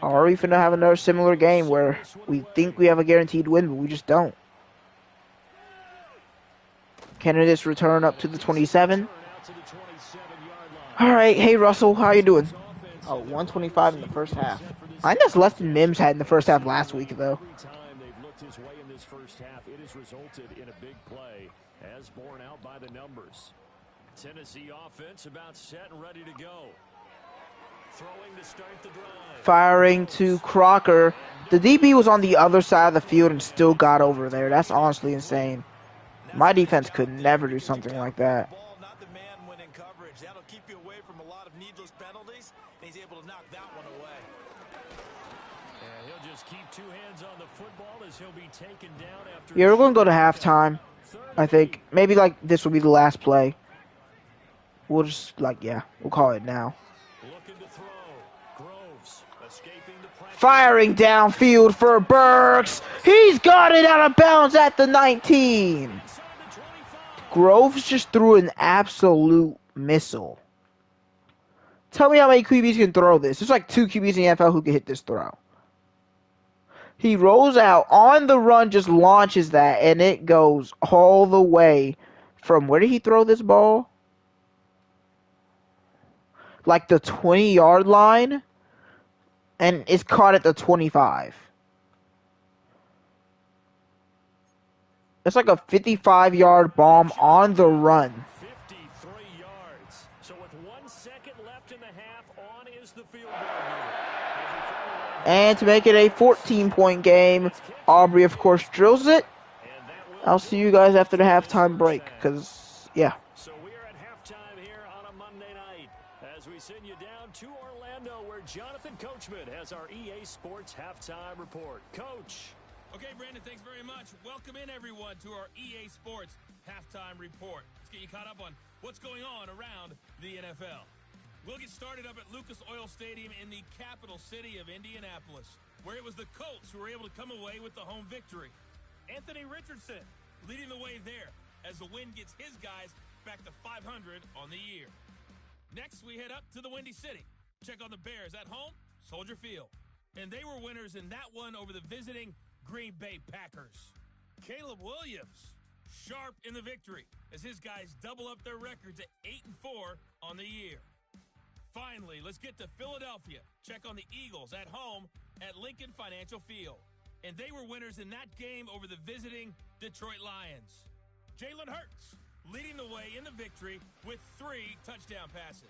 are we finna have another similar game where we think we have a guaranteed win, but we just don't? Candidates return up to the 27. All right, hey Russell, how you doing? Oh, 125 in the first half. I think that's less than Mims had in the first half last week, though. It has resulted in a big play, as borne out by the numbers. Tennessee offense about set and ready to go. Throwing to start the drive. Firing to Crocker. The DB was on the other side of the field and still got over there. That's honestly insane. My defense could never do something like that. Ball, not the man when in coverage. That'll keep you away from a lot of needless penalties, and he's able to knock that one away. And he'll just keep two hands on the football as he'll be taken down after. Yeah, we're going to go to halftime, I think. Maybe, like, this will be the last play. We'll just, like, yeah, we'll call it now. Looking to throw. Groves escaping the pressure. Firing downfield for Burks. He's got it out of bounds at the 19. Inside the 25. Groves just threw an absolute missile. Tell me how many QBs can throw this. There's like 2 QBs in the NFL who can hit this throw. He rolls out on the run, just launches that, and it goes all the way from, where did he throw this ball? Like the 20-yard line, and it's caught at the 25. It's like a 55-yard bomb on the run. 53 yards. So with 1 second left in the half, on is the field goal. And to make it a 14-point game, Aubrey, of course, drills it. I'll see you guys after the halftime break, because, yeah. So we are at halftime here on a Monday night as we send you down to Orlando where Jonathan Coachman has our EA Sports halftime report. Coach. Okay, Brandon, thanks very much. Welcome in, everyone, to our EA Sports halftime report. Let's get you caught up on what's going on around the NFL. We'll get started up at Lucas Oil Stadium in the capital city of Indianapolis, where it was the Colts who were able to come away with the home victory. Anthony Richardson leading the way there as the win gets his guys back to 500 on the year. Next, we head up to the Windy City. Check on the Bears at home, Soldier Field. And they were winners in that one over the visiting Green Bay Packers. Caleb Williams, sharp in the victory as his guys double up their records at 8-4 on the year. Finally, let's get to Philadelphia. Check on the Eagles at home at Lincoln Financial Field. And they were winners in that game over the visiting Detroit Lions. Jalen Hurts leading the way in the victory with 3 touchdown passes.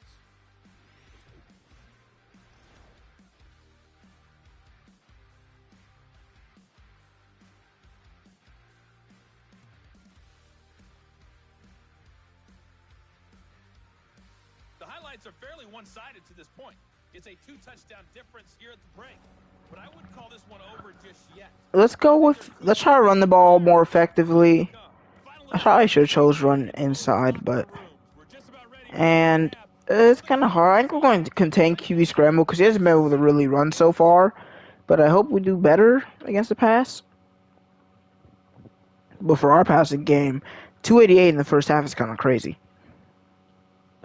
The highlights are fairly one-sided to this point. It's a 2-touchdown difference here at the break. But I wouldn't call this one over just yet. Let's try to run the ball more effectively. I probably should have chose run inside, but... And it's kind of hard. I think we're going to contain QB scramble because he hasn't been able to really run so far. But I hope we do better against the pass. But for our passing game, 288 in the first half is kind of crazy.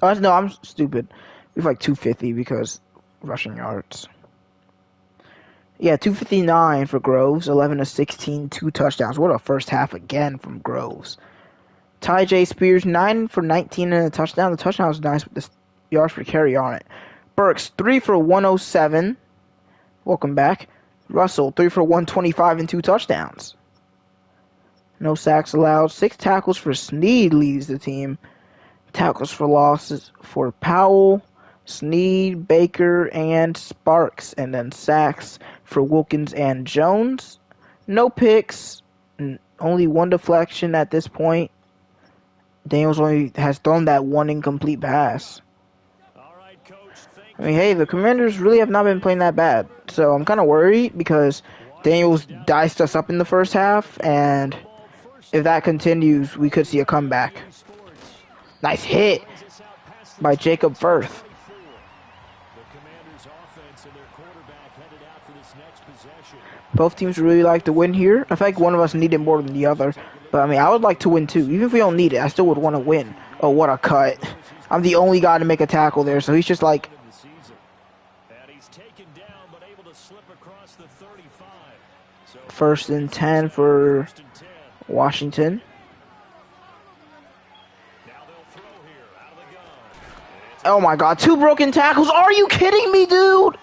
Oh, no, I'm stupid. We have like 250 because rushing yards. Yeah, 259 for Groves, 11 to 16, 2 touchdowns. What a first half again from Groves. Ty J. Spears, 9 for 19 and a touchdown. The touchdown was nice with the yards per carry on it. Burks, 3 for 107. Welcome back. Russell, 3 for 125 and 2 touchdowns. No sacks allowed. 6 tackles for Snead leads the team. Tackles for losses for Powell, Snead, Baker, and Sparks. And then sacks for Wilkins and Jones. No picks. Only 1 deflection at this point. Daniels only has thrown that 1 incomplete pass. All right, Coach. I mean, hey, the Commanders really have not been playing that bad. So I'm kind of worried because Daniels diced us up in the first half. And if that continues, we could see a comeback. Nice hit by Jacob Firth. Both teams really like to win here. I feel like one of us needed more than the other. But, I mean, I would like to win too. Even if we don't need it, I still would want to win. Oh, what a cut. I'm the only guy to make a tackle there, so he's just like... First and 10 for Washington. Oh my god, 2 broken tackles. Are you kidding me, dude?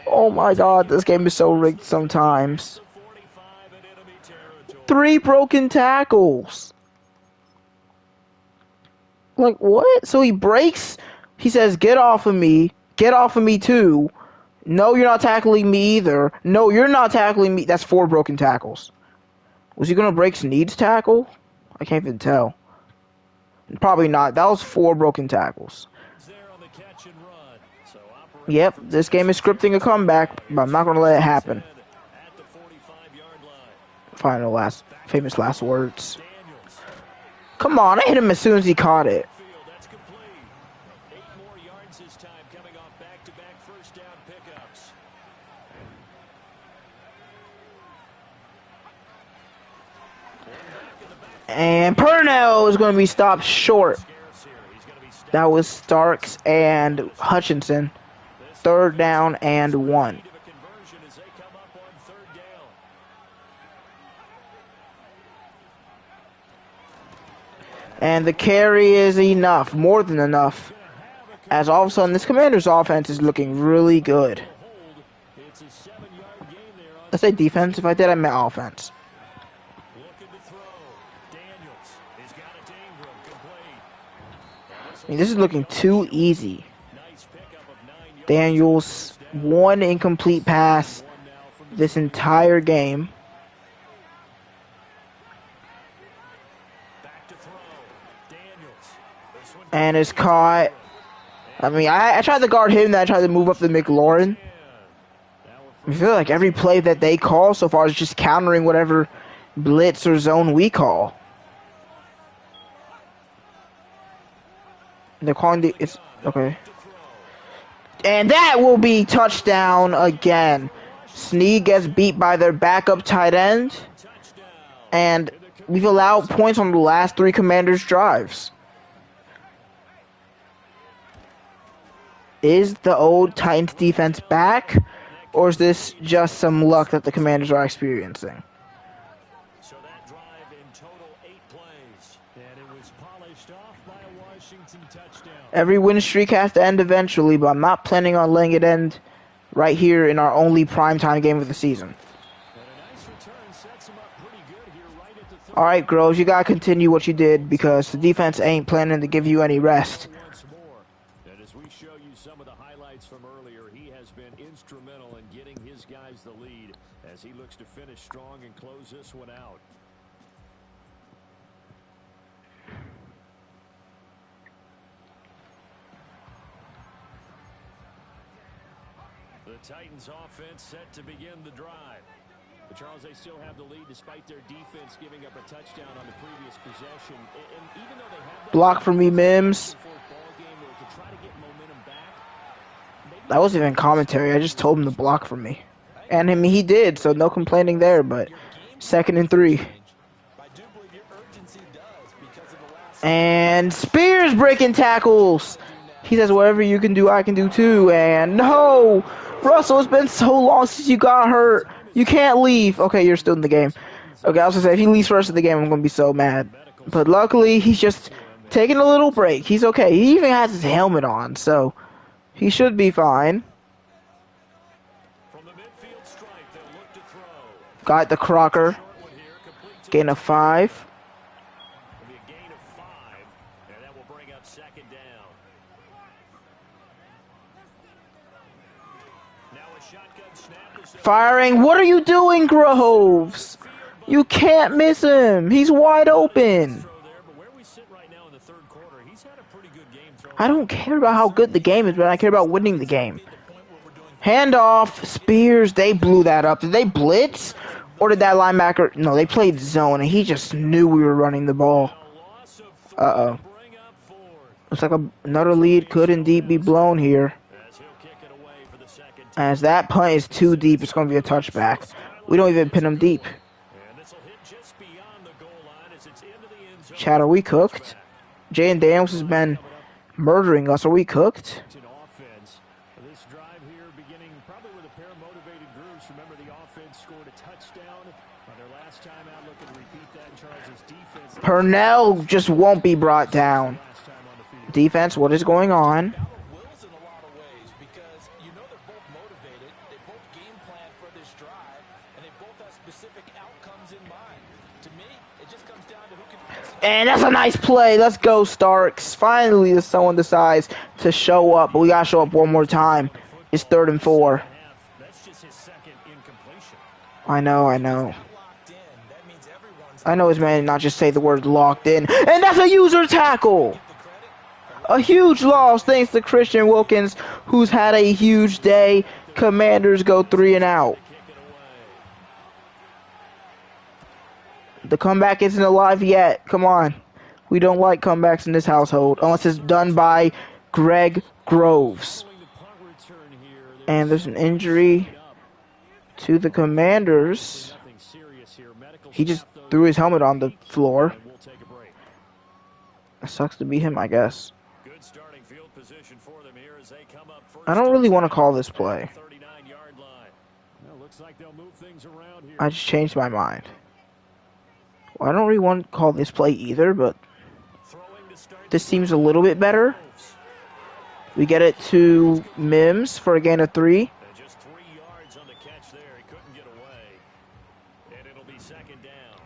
Oh my god, this game is so rigged sometimes. 3 broken tackles. Like, what? So he breaks. He says, get off of me. Get off of me too. No, you're not tackling me either. No, you're not tackling me. That's 4 broken tackles. Was he gonna break Snead's tackle? I can't even tell. Probably not. That was 4 broken tackles. Yep, this game is scripting a comeback, but I'm not gonna let it happen. Famous last words. Come on, I hit him as soon as he caught it. And Purnell is going to be stopped short. That was Starks and Hutchinson. 3rd down and 1. And the carry is enough, more than enough. As all of a sudden, this Commander's offense is looking really good. I say defense. If I did, I meant offense. I mean, this is looking too easy. Daniels, 1 incomplete pass this entire game. And is caught. I mean, I tried to guard him, then I tried to move up the McLaurin. I feel like every play that they call so far is just countering whatever blitz or zone we call. They're calling the... It's... Okay. And that will be touchdown again. Snead gets beat by their backup tight end. And we've allowed points on the last 3 Commanders' drives. Is the old Titans defense back? Or is this just some luck that the Commanders are experiencing? So that drive in total 8 plays. And it was polished off by a Washington touchdown. Every win streak has to end eventually, but I'm not planning on letting it end right here in our only primetime game of the season. Alright, Groves, you gotta continue what you did because the defense ain't planning to give you any rest. And as we show you some of the highlights from earlier, he has been instrumental in getting his guys the lead as he looks to finish strong and close this one out. The Titans offense set to begin the drive. But Charles, they still have the lead despite their defense giving up a touchdown on the previous possession. And even though they have block for me, Mims. That wasn't even commentary. I just told him to block for me. And I mean, he did, so no complaining there, but 2nd and 3. And Spears breaking tackles. He says, whatever you can do, I can do too. And no! Russell, it's been so long since you got hurt. You can't leave. Okay, you're still in the game. Okay, I was gonna say, if he leaves for the rest of the game, I'm gonna be so mad. But luckily, he's just taking a little break. He's okay. He even has his helmet on, so he should be fine. Got the Crocker. Gain of 5. Firing. What are you doing, Groves? You can't miss him. He's wide open. I don't care about how good the game is, but I care about winning the game. Handoff. Spears. They blew that up. Did they blitz? Or did that linebacker... No, they played zone, and he just knew we were running the ball. Uh-oh. Looks like another lead could indeed be blown here. As that punt is too deep, it's going to be a touchback. We don't even pin him deep. Chad, are we cooked? Jay and Daniels has been murdering us. Are we cooked? Purnell just won't be brought down. Defense, what is going on? And that's a nice play. Let's go, Starks. Finally, someone decides to show up, but we gotta show up one more time. It's 3rd and 4. That's just his second incompletion. I know. I know his man not just say the word locked in. And that's a user tackle! A huge loss thanks to Christian Wilkins, who's had a huge day. Commanders go 3 and out. The comeback isn't alive yet. Come on. We don't like comebacks in this household unless it's done by Greg Groves. And there's an injury to the Commanders. He just threw his helmet on the floor. It sucks to be him, I guess. I don't really want to call this play. I just changed my mind. Well, I don't really want to call this play either, but this seems a little bit better. We get it to Mims for a gain of 3. Just 3 yards on the catch there. He couldn't get away. And it'll be 2nd down.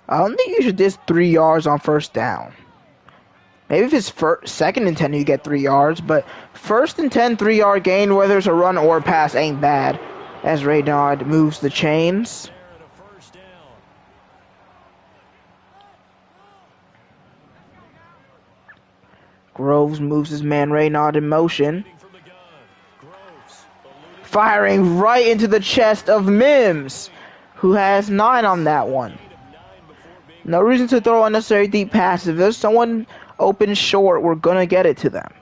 I don't think you should dish 3 yards on 1st down. Maybe if it's 2nd and 10, you get 3 yards, but 1st and 10, 3-yard gain, whether it's a run or a pass, ain't bad. As Raynaud moves the chains. Groves moves his man Raynaud in motion. Firing right into the chest of Mims, who has 9 on that one. No reason to throw unnecessary deep passes. If there's someone open short, we're going to get it to them.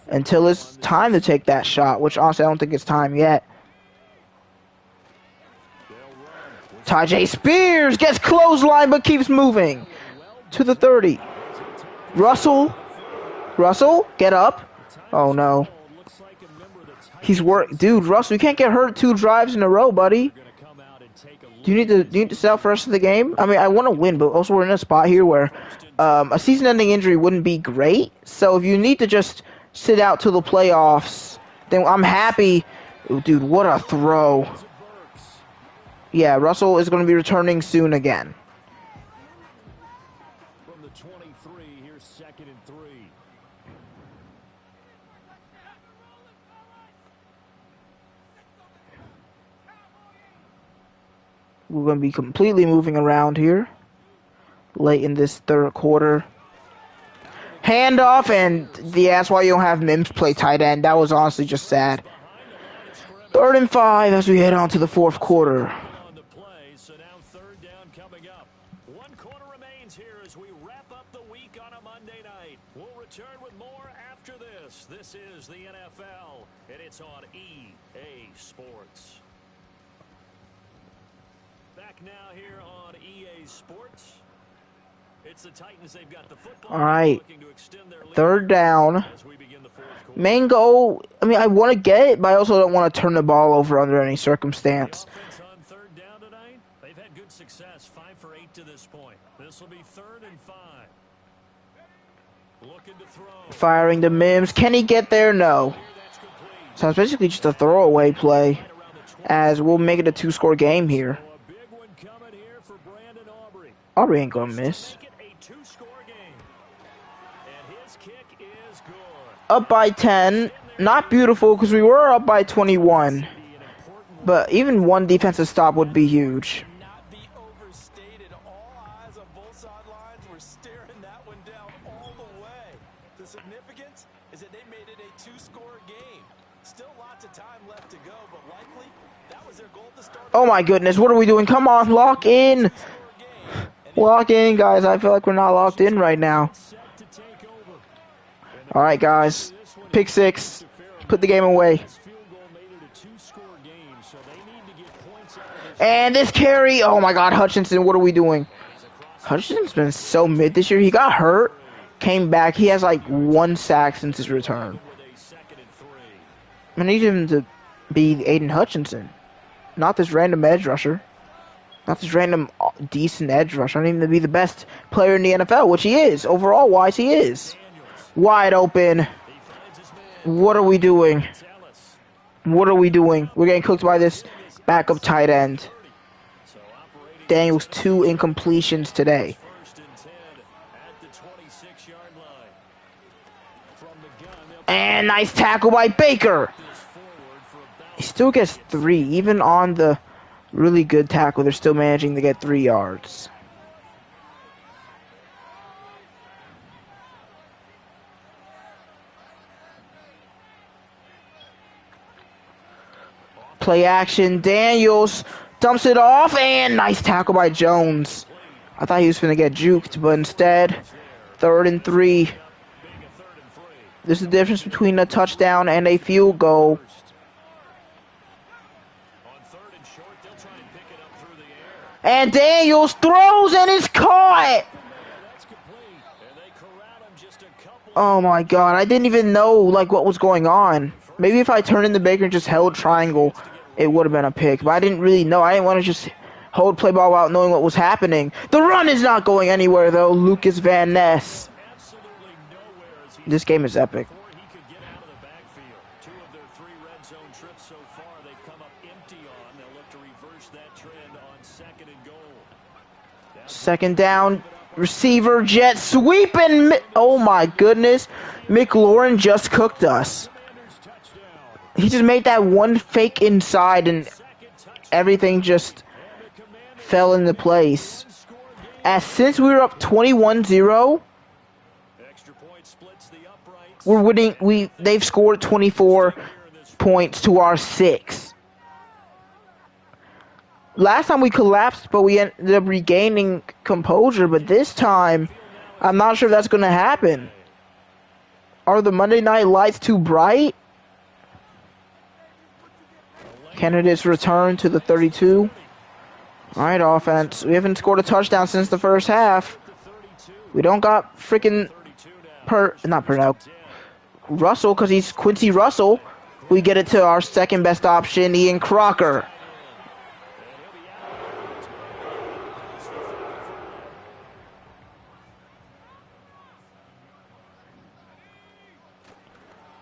Until it's time to take that shot, which honestly I don't think it's time yet. Tyjae Spears gets clothesline but keeps moving to the 30. Russell, get up. Oh no. He's dude, Russell, you can't get hurt 2 drives in a row, buddy. Do you need to set out for the rest of the game? I mean, I want to win, but also we're in a spot here where a season-ending injury wouldn't be great. So if you need to just sit out till the playoffs, then I'm happy. Ooh, dude, what a throw. Yeah, Russell is going to be returning soon again. From the 23, here's 2nd and 3. We're going to be completely moving around here late in this 3rd quarter. Handoff, and yeah, that's why you don't have Mims play tight end. That was honestly just sad. 3rd and 5 as we head on to the 4th quarter. So now 3rd down coming up. 1 quarter remains here as we wrap up the week on a Monday night. We'll return with more after this. This is the NFL, and it's on EA Sports. Back now here on EA Sports. It's the Titans. They've got the football. All right. 3rd down. Main goal, I mean, I want to get it, but I also don't want to turn the ball over under any circumstance. On 3rd down tonight, they've had good success. 5 for 8 to this point. This will be 3rd and 5. Looking to throw. Firing to Mims. Can he get there? No. So it's basically just a throwaway play, as we'll make it a 2-score game here. Aubrey ain't gonna miss. Up by 10. Not beautiful because we were up by 21. But even 1 defensive stop would be huge. Not be overstated. All eyes on both sidelines were staring that one down all the way. The significance is that they made it a 2-score game. Still lots of time left to go, but likely that was their goal to start. Oh my goodness, what are we doing? Come on, lock in. Lock in, guys. I feel like we're not locked in right now. All right, guys. Pick 6. Put the game away. And this carry. Oh, my God. Hutchinson, what are we doing? Hutchinson's been so mid this year. He got hurt. Came back. He has like 1 sack since his return. I need him to be Aiden Hutchinson. Not this random edge rusher. Not this random decent edge rusher. I need him to be the best player in the NFL, which he is. Overall wise, he is. Wide open. What are we doing? What are we doing? We're getting cooked by this backup tight end. Daniel's 2 incompletions today. line. From the gun, And nice tackle by Baker. this forward for about He still gets 3. Even on the really good tackle, they're still managing to get 3 yards. Play action. Daniels dumps it off. And nice tackle by Jones. I thought he was going to get juked, but instead, 3rd and 3. being a 3rd and 3. There's a difference between a touchdown and a field goal. On 3rd and short, they'll try and pick it up through the air. And Daniels throws and is caught. That's complete. And they corral him just a couple. Oh my god, I didn't even know like what was going on. Maybe if I turned into Baker and just held triangle, it would have been a pick. But I didn't really know. I didn't want to just hold play ball without knowing what was happening. The run is not going anywhere though. Lucas Van Ness. Absolutely nowhere as he This game is epic. before he could get out of the backfield. 2 of their 3 red zone trips so far, they've come up empty on. They'll look to reverse that trend on 2nd and goal. 2nd down. Receiver jet sweep and oh my goodness. McLaurin just cooked us. Commanders touchdown. He just made that one fake inside and everything just fell into place. As since we were up 21-0, Extra point splits the uprights. we're winning. They've scored 24 points to our 6. Last time we collapsed, but we ended up regaining composure. But this time, I'm not sure if that's going to happen. Are the Monday night lights too bright? Candidates return to the 32. All right, offense. We haven't scored a touchdown since the first half. We don't got freaking Russell, because he's Quincy Russell. We get it to our 2nd best option, Ian Crocker.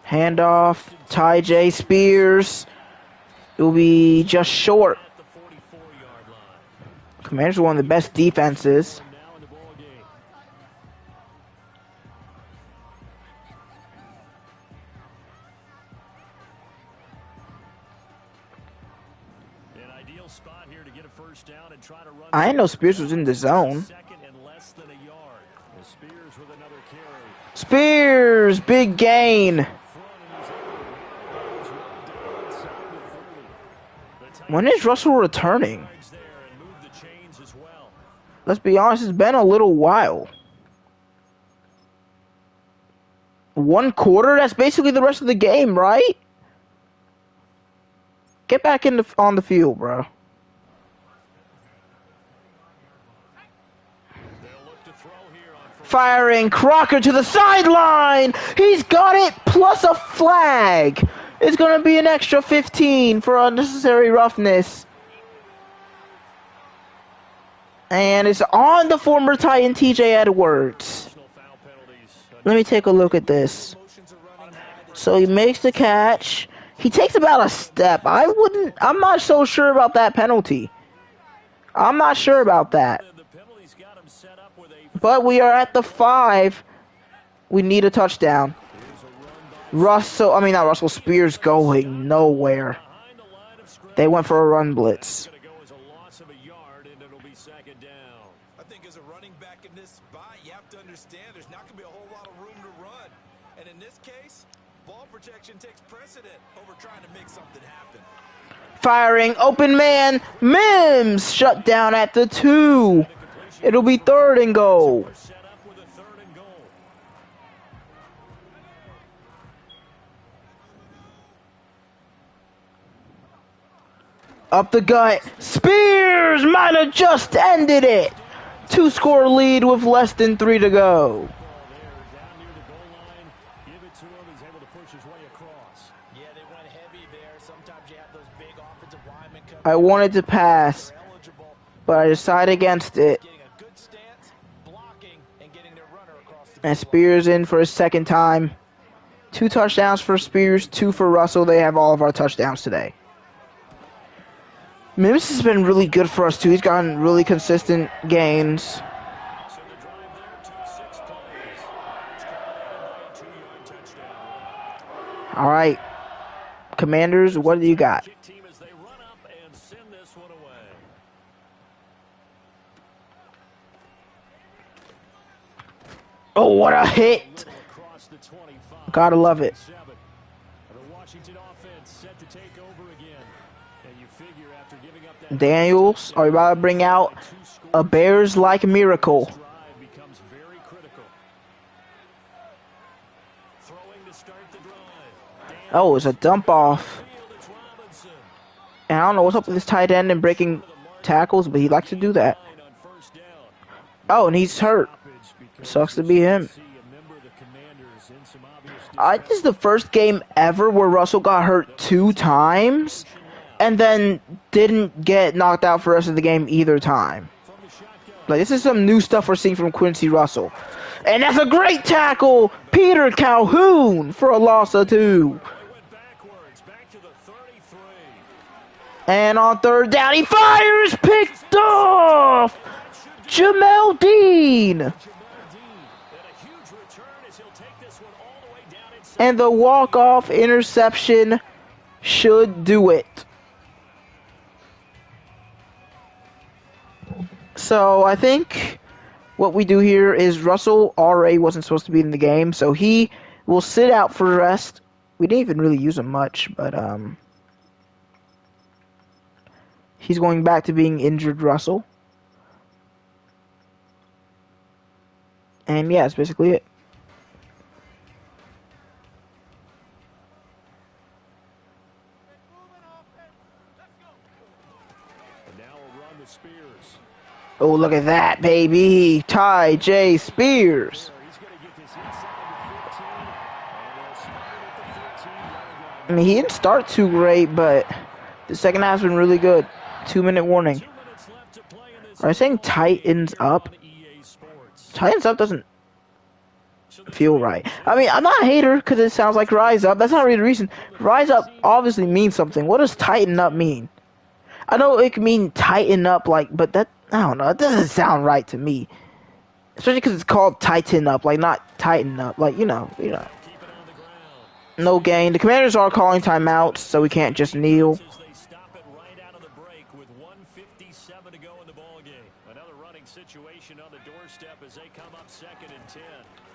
Handoff, Ty J. Spears. It will be just short. At the 44-yard line. Commanders are one of the best defenses. Now in the ball game. An ideal spot here to get a 1st down and try to run. I didn't know Spears was in the zone. 2nd and less than a yard. And Spears with another carry. Spears, big gain. When is Russell returning? Let's be honest, it's been a little while. 1 quarter? That's basically the rest of the game, right? Get back on the field, bro. Firing Crocker to the sideline. He's got it, plus a flag. It's going to be an extra 15 for unnecessary roughness. And it's on the former Titan TJ Edwards. Let me take a look at this. So he makes the catch. He takes about a step. I'm not so sure about that penalty. I'm not sure about that. But we are at the 5. We need a touchdown. Spears going nowhere. They went for a run blitz. I think as a running back in this spot, you have to understand there's not going to be a whole lot of room to run. And in this case, ball protection takes precedent over trying to make something happen. Firing, open man, Mims shut down at the 2. It'll be 3rd and goal. Up the gut, Spears might have just ended it. 2-score lead with less than 3 to go. I wanted to pass, but I decided against it. And Spears in for his 2nd time. 2 touchdowns for Spears, 2 for Russell. They have all of our touchdowns today. Mims has been really good for us too. He's gotten really consistent gains. All right, Commanders, what do you got? Kick team as they run up and send this one away. Oh, what a hit! Across the 25. Gotta love it. The Washington offense set to take over again. And you figure after giving up that Daniels, are you about to bring out a Bears-like miracle? drive becomes very critical. Throwing to start the drive. Oh, it's a dump off. It's Robinson. And I don't know what's up with this tight end and breaking tackles, but he likes to do that. On first down. Oh, and he's hurt. Sucks to be him. See a member of the Commanders in some obvious This is the first game ever where Russell got hurt 2 times and then didn't get knocked out for the rest of the game either time. Like, this is some new stuff we're seeing from Quincy Russell. And that's a great tackle! Peter Calhoun for a loss of 2. They went backwards, back to the 33. And on third down, he fires! Picked off! Jamel Dean! And a huge return as he'll take this one all the way down inside. And the walk-off interception should do it. So I think what we do here is Russell already wasn't supposed to be in the game, so he will sit out for the rest. We didn't even really use him much, but he's going back to being injured Russell. And yeah, that's basically it. And now a run to Spears. Oh, look at that, baby. Ty J. Spears. He's going to get this inside the 15, and they'll spot it at the 14-yard line. I mean, he didn't start too great, but the second half's been really good. 2-minute warning. 2 minutes left to play in this. Are you saying tightens up? on EA Sports. Tightens up doesn't feel right. I mean, I'm not a hater because it sounds like rise up. That's not really the reason. Rise up obviously means something. What does tighten up mean? I know it can mean tighten up, like, but that, I don't know. It doesn't sound right to me. Especially because it's called tighten up, like, not tighten up. Like, you know. Keep it on the ground. No gain. The Commanders are calling timeouts, so we can't just kneel. As they stop it right out of the break with 1:57 to go in the ball game. Another running situation on the doorstep as they come up 2nd and 10.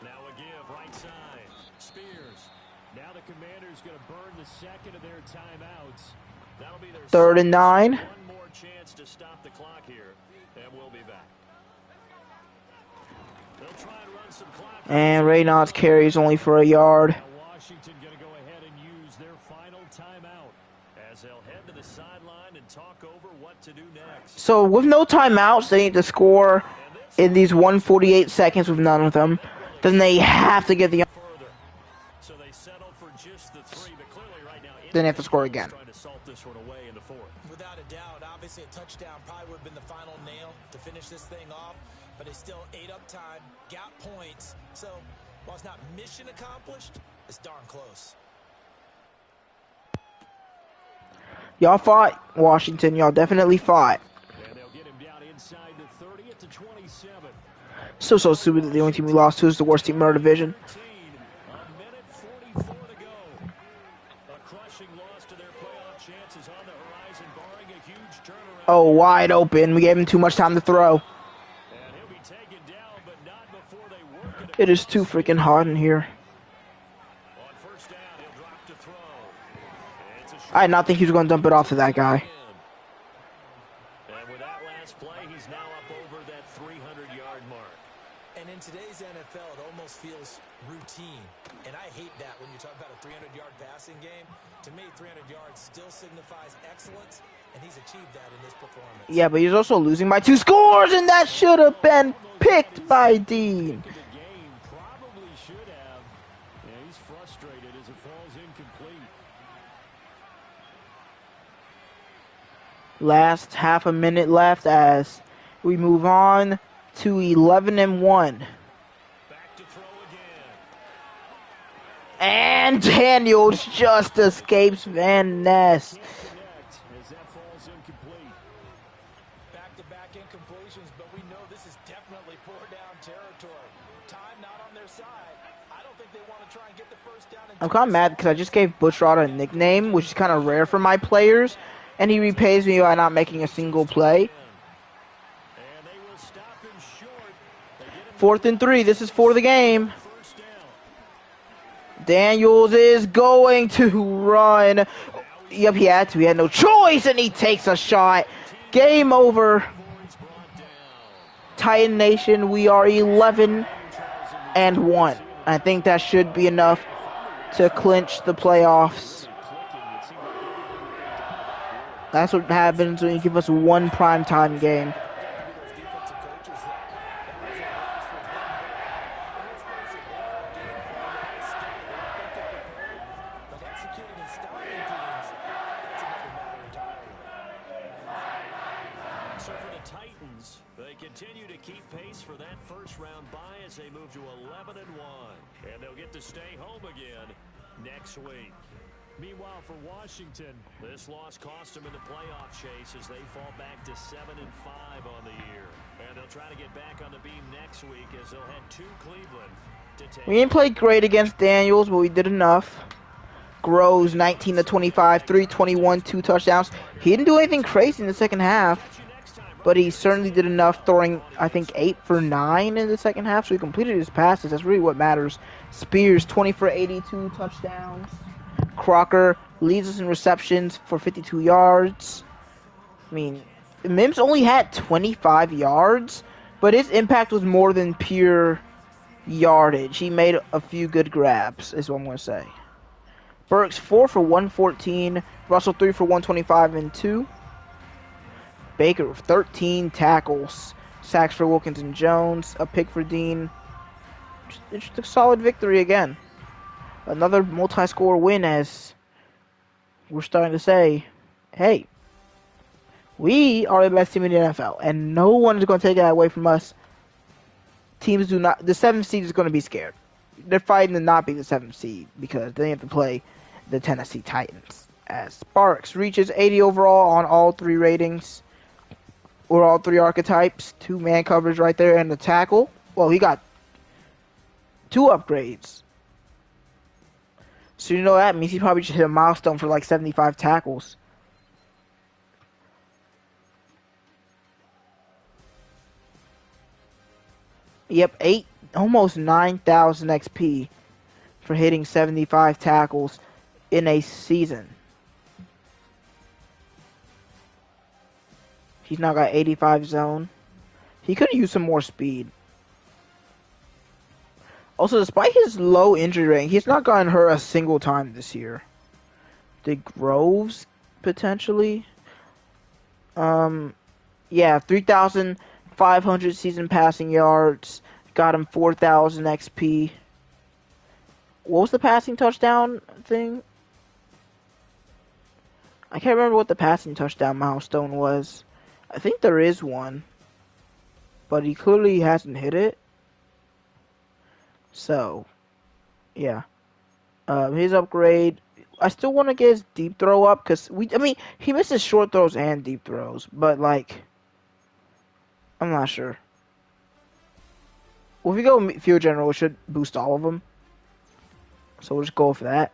Now a give right side. Spears. Now the Commanders going to burn the second of their timeouts. That'll be their 3rd and 9. one more chance to stop the clock here, and we'll be back. They'll try and run some clock. And Reynolds carries only for a yard. Now Washington going to go ahead and use their final timeout as they'll head to the sideline and talk over what to do next. So with no timeouts, they need to score in these 148 seconds with none of them. Then they have to get the... Further. So they settle for just the 3, but clearly right now Then they have to score again. trying to salt this one away in the 4th. Without a doubt, obviously a touchdown probably would have been the final nail to finish this thing off, but they still ate up time, got points. So while it's not mission accomplished, it's darn close. Y'all fought, Washington. Y'all definitely fought. And they'll get him down inside the 30 at the 27. So stupid that the only team we lost to is the worst team in our division. 13, a minute 44 to go. A crushing loss to their playoff chances on the horizon, barring a huge turnaround. Oh, wide open. We gave him too much time to throw. And he'll be taken down, but not before they work it. It is too freaking hot in here. On first down, he'll drop to throw. And it's a short I did not think he was going to dump it off to that guy. And with that last play, he's now up over that 300-yard mark. And in today's NFL, it almost feels routine. And I hate that when you talk about a 300-yard passing game. To me, 300 yards still signifies excellence, and he's achieved that in this performance. Yeah, but he's also losing by 2 scores, and that should have been picked by Dean. The game probably should have. Yeah, he's frustrated as it falls incomplete. Last half a minute left as we move on to 11 and 1. Back to throw again. And Daniels just escapes Van Ness. Connect as that falls incomplete. Back-to-back incompletions, but we know this is definitely 4-down territory. Time not on their side. I don't think they want to try and get the first down. I'm kind of mad because I just gave Bushrod a nickname, which is kind of rare for my players, and he repays me by not making a single play. 4th and 3. This is for the game. Daniels is going to run. Yep, he had to. He had no choice, and he takes a shot. Game over. Titan Nation, we are 11-1. I think that should be enough to clinch the playoffs. That's what happens when you give us one primetime game. So for the Titans, they continue to keep pace for that first round bye as they move to 11-1. And they'll get to stay home again next week. Meanwhile, for Washington, this loss cost them in the playoff chase as they fall back to 7-5 on the year. And they'll try to get back on the beam next week as they'll head to Cleveland to take. We didn't play great against Daniels, but we did enough. Groves, 19-25, 321, 2 touchdowns. He didn't do anything crazy in the second half, but he certainly did enough, throwing, I think, 8 for 9 in the second half, so he completed his passes. That's really what matters. Spears, 20 for 82, touchdowns. Crocker leads us in receptions for 52 yards. I mean, Mims only had 25 yards, but his impact was more than pure yardage. He made a few good grabs, is what I'm going to say. Burks, 4 for 114. Russell, 3 for 125 and 2. Baker, 13 tackles. Sacks for Wilkinson Jones. A pick for Dean. Just a solid victory again. Another multi-score win as we're starting to say, hey, we are the best team in the NFL, and no one is going to take that away from us. Teams do not. The 7th seed is going to be scared. They're fighting to not be the 7th seed because they have to play the Tennessee Titans. As Sparks reaches 80 overall on all 3 ratings, or all 3 archetypes. 2 man coverage right there, and the tackle. Well, he got 2 upgrades. So you know that means he probably just hit a milestone for like 75 tackles. Yep, almost 9,000 XP for hitting 75 tackles in a season. He's now got 85 zone. He could have used some more speed. Also, despite his low injury rate, he's not gotten hurt a single time this year. Did Groves potentially? Yeah, 3,500 season passing yards. Got him 4,000 XP. What was the passing touchdown thing? I can't remember what the passing touchdown milestone was. I think there is one. But he clearly hasn't hit it. So, yeah. His upgrade. I still want to get his deep throw up because he misses short throws and deep throws, but like, I'm not sure. Well, if we go field general, it should boost all of them. So we'll just go for that.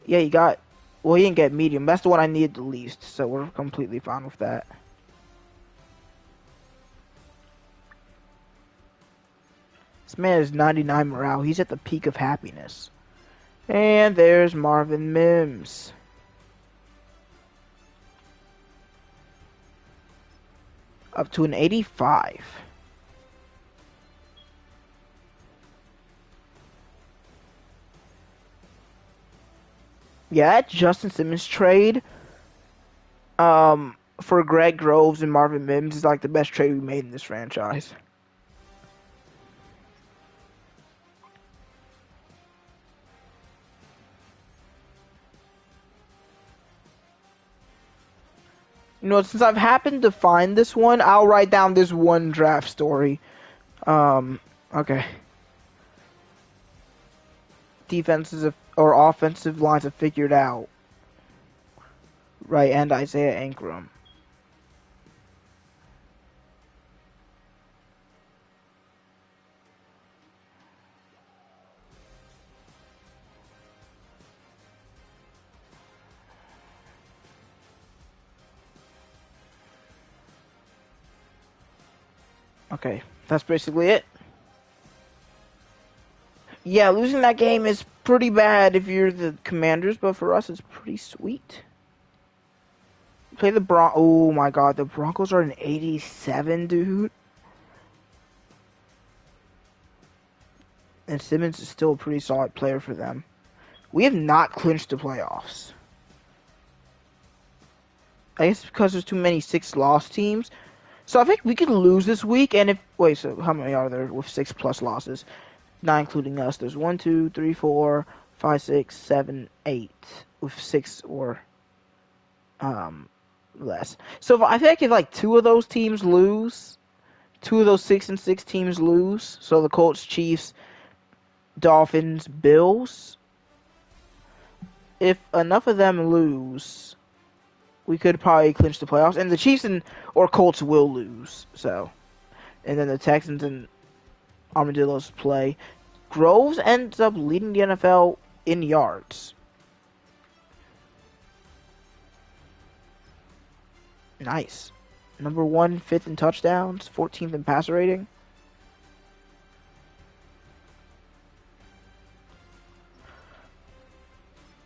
Yeah, he didn't get medium. That's the one I needed the least, so we're completely fine with that. This man is 99 morale. He's at the peak of happiness. And there's Marvin Mims. Up to an 85. Yeah, that Justin Simmons trade for Greg Groves and Marvin Mims is like the best trade we made in this franchise. You know, since I've happened to find this one, I'll write down this one draft story. Okay. Defenses or offensive lines have figured out. Right, and Isaiah Ankrum. Okay, that's basically it. Yeah, losing that game is pretty bad if you're the Commanders, but for us, it's pretty sweet. Play the Oh my God, the Broncos are an 87, dude. And Simmons is still a pretty solid player for them. We have not clinched the playoffs. I guess because there's too many 6-loss teams. So I think we could lose this week, and if wait, so how many are there with 6+ losses? Not including us. There's 1, 2, 3, 4, 5, 6, 7, 8 with 6 or less. So I think if like 2 of those teams lose, 2 of those 6-6 teams lose. So the Colts, Chiefs, Dolphins, Bills. If enough of them lose, we could probably clinch the playoffs. And the Chiefs or Colts will lose. So, and then the Texans and Armadillos play. Groves ends up leading the NFL in yards. Nice. Number 1, 5th in touchdowns, 14th in passer rating.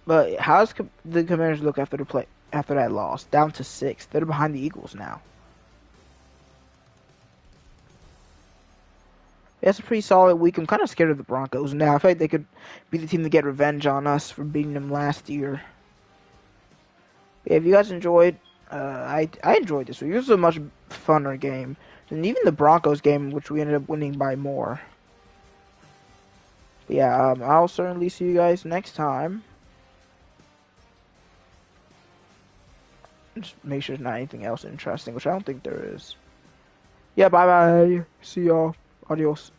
But how does the Commanders look after that loss? Down to 6th. They're behind the Eagles now. That's a pretty solid week. I'm kind of scared of the Broncos now. I feel like they could be the team to get revenge on us for beating them last year. Yeah, if you guys enjoyed, I enjoyed this week. This was a much funner game than even the Broncos game, which we ended up winning by more. But yeah, I'll certainly see you guys next time. Just make sure there's not anything else interesting, which I don't think there is. Yeah, bye bye. See y'all. Adios.